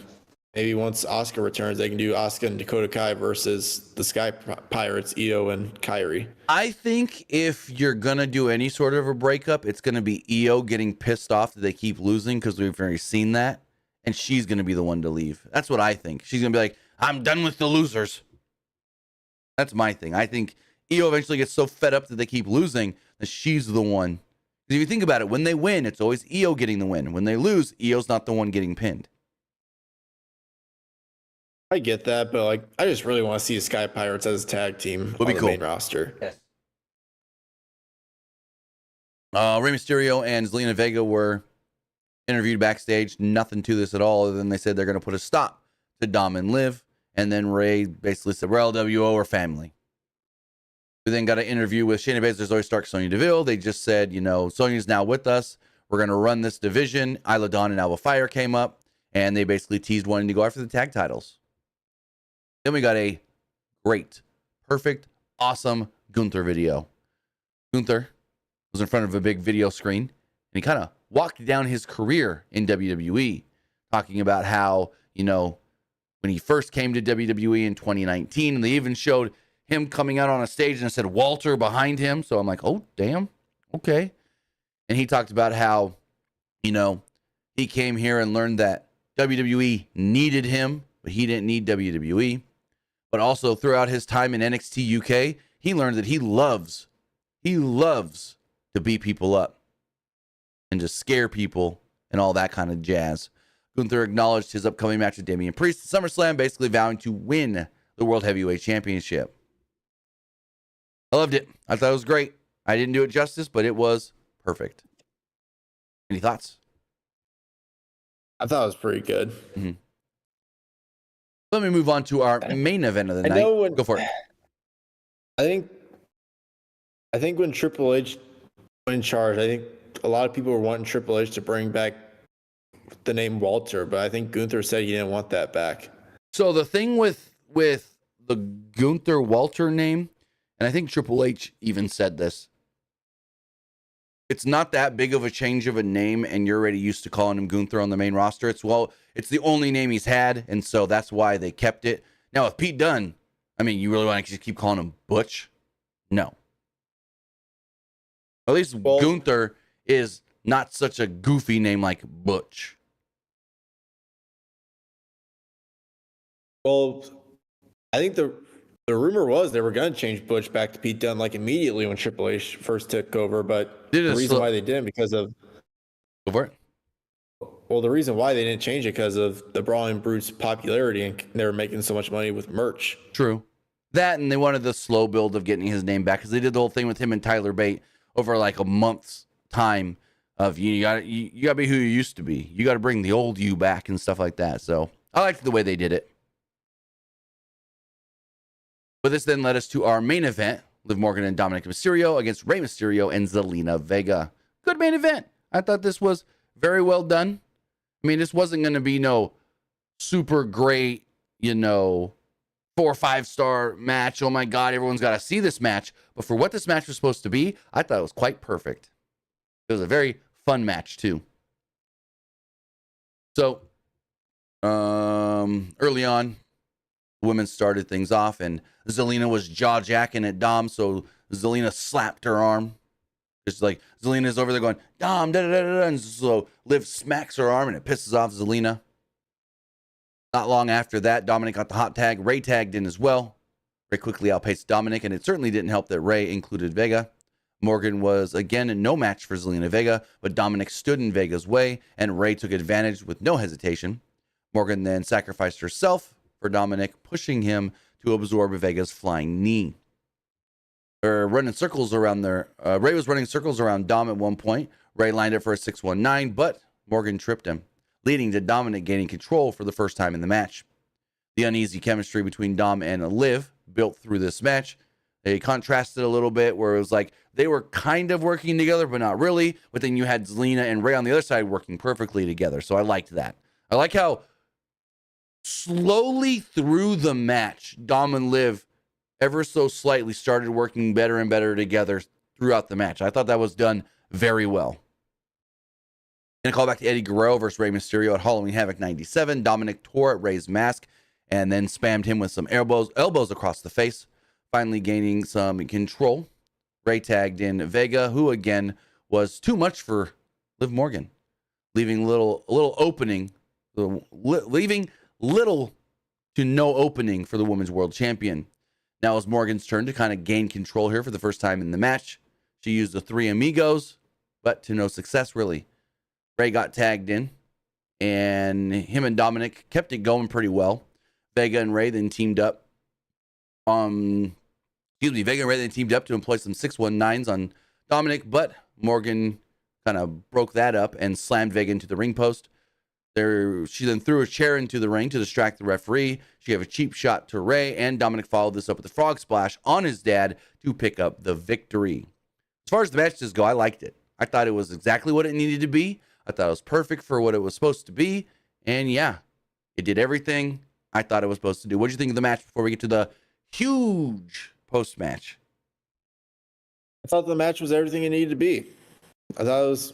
maybe once Asuka returns, they can do Asuka and Dakota Kai versus the Sky Pirates, Io and Kairi. I think if you're going to do any sort of a breakup, it's going to be Io getting pissed off that they keep losing, because we've already seen that, and she's going to be the one to leave. That's what I think. She's going to be like, I'm done with the losers. That's my thing. I think Io eventually gets so fed up that they keep losing that she's the one. Because if you think about it, when they win, it's always Io getting the win. When they lose, Io's not the one getting pinned. I get that, but like, I just really want to see the Sky Pirates as a tag team Would be on the cool. main roster. Yes. Rey Mysterio and Zelina Vega were interviewed backstage. Nothing to this at all, other than they said they're going to put a stop to Dom and Liv. And then Rey basically said, we're LWO or family. We then got an interview with Shayna Baszler, Zoe Stark, Sonya Deville. They just said, Sonya's now with us. We're going to run this division. Isla Dawn and Alba Fire came up, and they basically teased wanting to go after the tag titles. Then we got a great, perfect, awesome Gunther video. Gunther was in front of a big video screen, and he kind of walked down his career in WWE, talking about how, when he first came to WWE in 2019, and they even showed him coming out on a stage and it said Walter behind him. So I'm like, oh, damn. Okay. And he talked about how, he came here and learned that WWE needed him, but he didn't need WWE. But also throughout his time in NXT UK, he learned that he loves to beat people up and to scare people and all that kind of jazz. Gunther acknowledged his upcoming match with Damian Priest at SummerSlam, basically vowing to win the World Heavyweight Championship. I loved it. I thought it was great. I didn't do it justice, but it was perfect. Any thoughts? I thought it was pretty good. Mm-hmm. Let me move on to our main event of the night. Go for it. I think when Triple H went in charge, I think a lot of people were wanting Triple H to bring back the name Walter, but I think Gunther said he didn't want that back. So the thing with the Gunther Walter name, and I think Triple H even said this, it's not that big of a change of a name, and you're already used to calling him Gunther on the main roster. It's the only name he's had, and so that's why they kept it. Now, with Pete Dunne, you really want to just keep calling him Butch? No. At least Gunther is not such a goofy name like Butch. Well, I think the rumor was they were going to change Butch back to Pete Dunne like immediately when Triple H first took over, but the reason why they didn't because of Go for it. Well, the reason why they didn't change it because of the Brawling Brutes' popularity, and they were making so much money with merch. True. That, and they wanted the slow build of getting his name back, because they did the whole thing with him and Tyler Bate over like a month's time of you gotta be who you used to be. You gotta bring the old you back and stuff like that. So I liked the way they did it. But this then led us to our main event: Liv Morgan and Dominic Mysterio against Rey Mysterio and Zelina Vega. Good main event. I thought this was very well done. I mean, this wasn't going to be no super great, 4 or 5 star match. Oh my God, everyone's got to see this match. But for what this match was supposed to be, I thought it was quite perfect. It was a very fun match too. So, early on, women started things off, and Zelina was jaw jacking at Dom. So Zelina slapped her arm. It's like Zelina's over there going, Dom, da da da da. And so Liv smacks her arm, and it pisses off Zelina. Not long after that, Dominic got the hot tag. Rey tagged in as well. Rey quickly outpaced Dominic, and it certainly didn't help that Rey included Vega. Morgan was again no match for Zelina Vega, but Dominic stood in Vega's way, and Rey took advantage with no hesitation. Morgan then sacrificed herself for Dominic, pushing him to absorb Vega's flying knee. They're running circles around there. Rey was running circles around Dom at one point. Rey lined up for a 619, but Morgan tripped him, leading to Dominic gaining control for the first time in the match. The uneasy chemistry between Dom and Liv built through this match. They contrasted a little bit where it was like they were kind of working together, but not really. But then you had Zelina and Rey on the other side working perfectly together. So I liked that. I like how slowly through the match, Dom and Liv ever so slightly started working better and better together throughout the match. I thought that was done very well. In a callback to Eddie Guerrero versus Rey Mysterio at Halloween Havoc 97, Dominic tore at Rey's mask and then spammed him with some elbows across the face, finally gaining some control. Rey tagged in Vega, who again was too much for Liv Morgan, leaving little to no opening for the Women's World Champion. Now it was Morgan's turn to kind of gain control here for the first time in the match. She used the 3 amigos, but to no success, really. Rey got tagged in, and him and Dominic kept it going pretty well. Vega and Rey then teamed up. Vega and Rey then teamed up to employ some 619s on Dominic, but Morgan kind of broke that up and slammed Vega into the ring post. She then threw a chair into the ring to distract the referee. She gave a cheap shot to Rey, and Dominic followed this up with a frog splash on his dad to pick up the victory. As far as the matches go, I liked it. I thought it was exactly what it needed to be. I thought it was perfect for what it was supposed to be. And yeah, it did everything I thought it was supposed to do. What did you think of the match before we get to the huge post-match? I thought the match was everything it needed to be. I thought it was,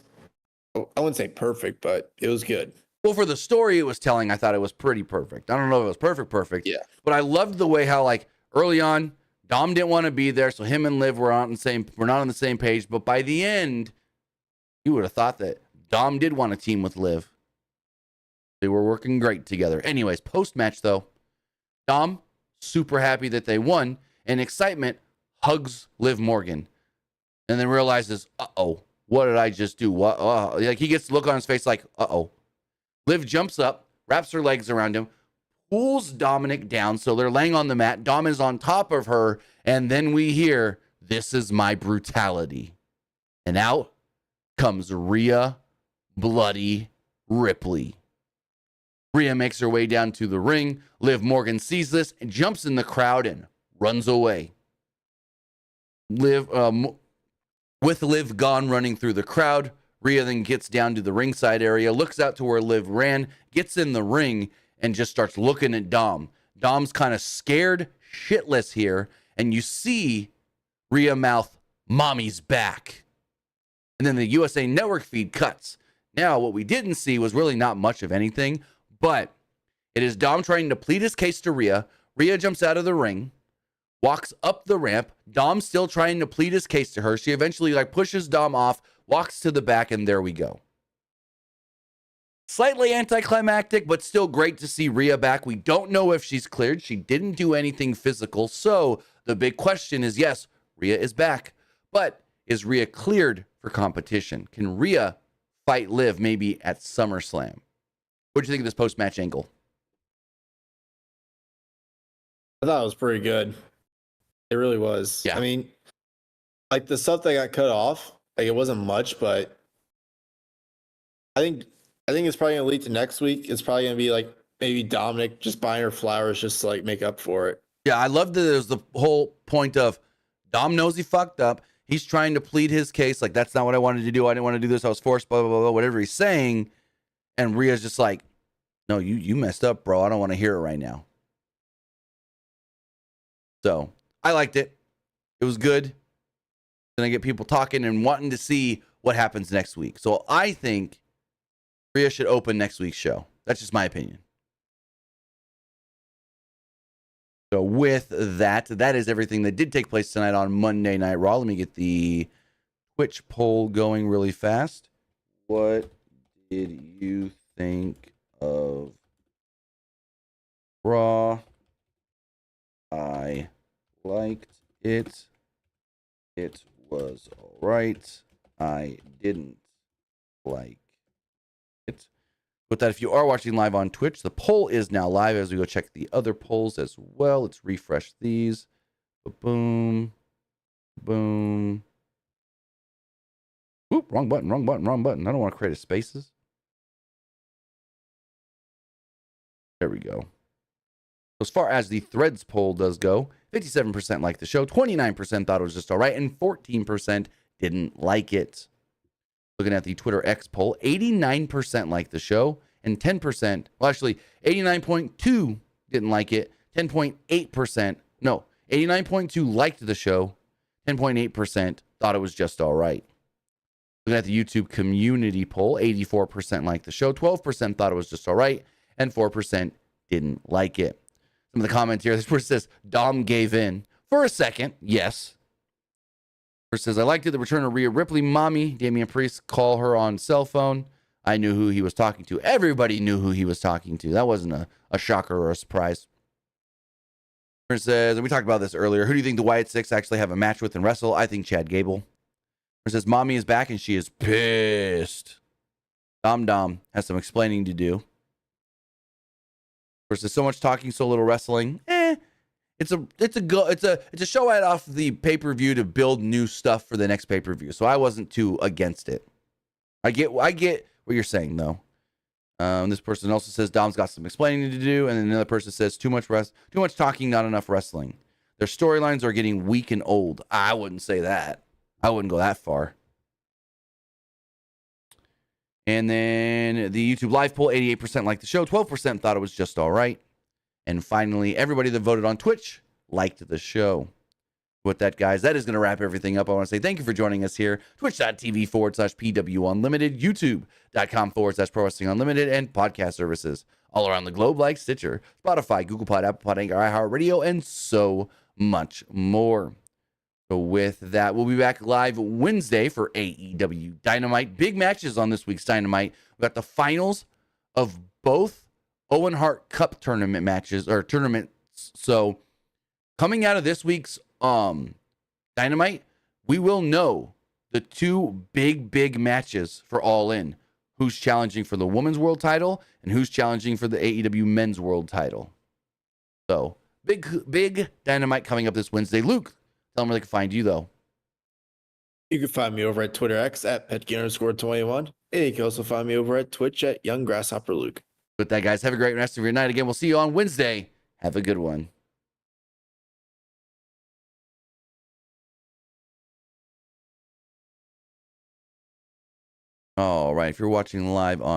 I wouldn't say perfect, but it was good. Well, for the story it was telling, I thought it was pretty perfect. I don't know if it was perfect. Yeah. But I loved the way how, like, early on, Dom didn't want to be there, so him and Liv were not on the same page. But by the end, you would have thought that Dom did want to team with Liv. They were working great together. Anyways, post-match, though, Dom, super happy that they won, and excitement, hugs Liv Morgan. And then realizes, uh-oh, what did I just do? What? Like, he gets the look on his face like, uh-oh. Liv jumps up, wraps her legs around him, pulls Dominic down, so they're laying on the mat. Dom is on top of her, and then we hear, "This is my brutality." And out comes Rhea Bloody Ripley. Rhea makes her way down to the ring. Liv Morgan sees this and jumps in the crowd and runs away. With Liv gone running through the crowd, Rhea then gets down to the ringside area, looks out to where Liv ran, gets in the ring, and just starts looking at Dom. Dom's kind of scared shitless here, and you see Rhea mouth, "Mommy's back." And then the USA Network feed cuts. Now, what we didn't see was really not much of anything, but it is Dom trying to plead his case to Rhea. Rhea jumps out of the ring, walks up the ramp. Dom's still trying to plead his case to her. She eventually pushes Dom off, walks to the back, and there we go. Slightly anticlimactic, but still great to see Rhea back. We don't know if she's cleared. She didn't do anything physical. So the big question is, yes, Rhea is back. But is Rhea cleared for competition? Can Rhea fight Liv maybe at SummerSlam? What do you think of this post-match angle? I thought it was pretty good. It really was. Yeah. I mean, Like the stuff that got cut off, like it wasn't much, but I think it's probably gonna lead to next week. It's probably gonna be like maybe Dominic just buying her flowers just to like make up for it. Yeah, I love that there's the whole point of Dom knows he fucked up. He's trying to plead his case. Like, that's not what I wanted to do. I didn't want to do this. I was forced, blah, blah, blah, blah, whatever he's saying. And Rhea's just like, no, you messed up, bro. I don't want to hear it right now. So I liked it. It was good. Then I get people talking and wanting to see what happens next week. So I think Rhea should open next week's show. That's just my opinion. So with that, that is everything that did take place tonight on Monday Night Raw. Let me get the Twitch poll going really fast. What did you think of Raw? I liked it. It was all right. I didn't like it. With that, if you are watching live on Twitch, the poll is now live as we go check the other polls as well. Let's refresh these. Boom. Boom. Oop, wrong button, wrong button, wrong button. I don't want to create a spaces. There we go. As far as the Threads poll does go, 57% liked the show, 29% thought it was just all right, and 14% didn't like it. Looking at the Twitter X poll, 89% liked the show, and 10%, well, actually, 89.2 didn't like it, 10.8%, no, 89.2 liked the show, 10.8% thought it was just all right. Looking at the YouTube community poll, 84% liked the show, 12% thought it was just all right, and 4% didn't like it. Some of the comments here, this person says, Dom gave in. For a second, yes. Person says, I liked it. The return of Rhea Ripley. Mami, Damian Priest, call her on cell phone. I knew who he was talking to. Everybody knew who he was talking to. That wasn't a shocker or a surprise. Person says, and we talked about this earlier, who do you think the Wyatt Six actually have a match with and wrestle? I think Chad Gable. Person says, Mami is back and she is pissed. Dom has some explaining to do. Versus so much talking, so little wrestling. It's a show right off the pay-per-view to build new stuff for the next pay-per-view. So I wasn't too against it. I get what you're saying though. This person also says Dom's got some explaining to do, and then another person says too much talking, not enough wrestling. Their storylines are getting weak and old. I wouldn't say that. I wouldn't go that far. And then the YouTube live poll, 88% liked the show, 12% thought it was just all right. And finally, everybody that voted on Twitch liked the show. With that, guys, that is going to wrap everything up. I want to say thank you for joining us here. Twitch.tv/PWU Unlimited, YouTube.com/Pro Wrestling Unlimited, and podcast services all around the globe like Stitcher, Spotify, Google Pod, Apple Pod, Anchor, iHeartRadio, and so much more. So with that, we'll be back live Wednesday for AEW Dynamite. Big matches on this week's Dynamite. We've got the finals of both Owen Hart Cup tournament matches, or tournaments. So coming out of this week's Dynamite, we will know the two big matches for All In. Who's challenging for the Women's World title and who's challenging for the AEW Men's World title. So big Dynamite coming up this Wednesday. Luke, tell them where they can find you, though. You can find me over at Twitter X at Petkin_21. And you can also find me over at Twitch at Young Grasshopper Luke. With that, guys, have a great rest of your night. Again, we'll see you on Wednesday. Have a good one. All right, if you're watching live on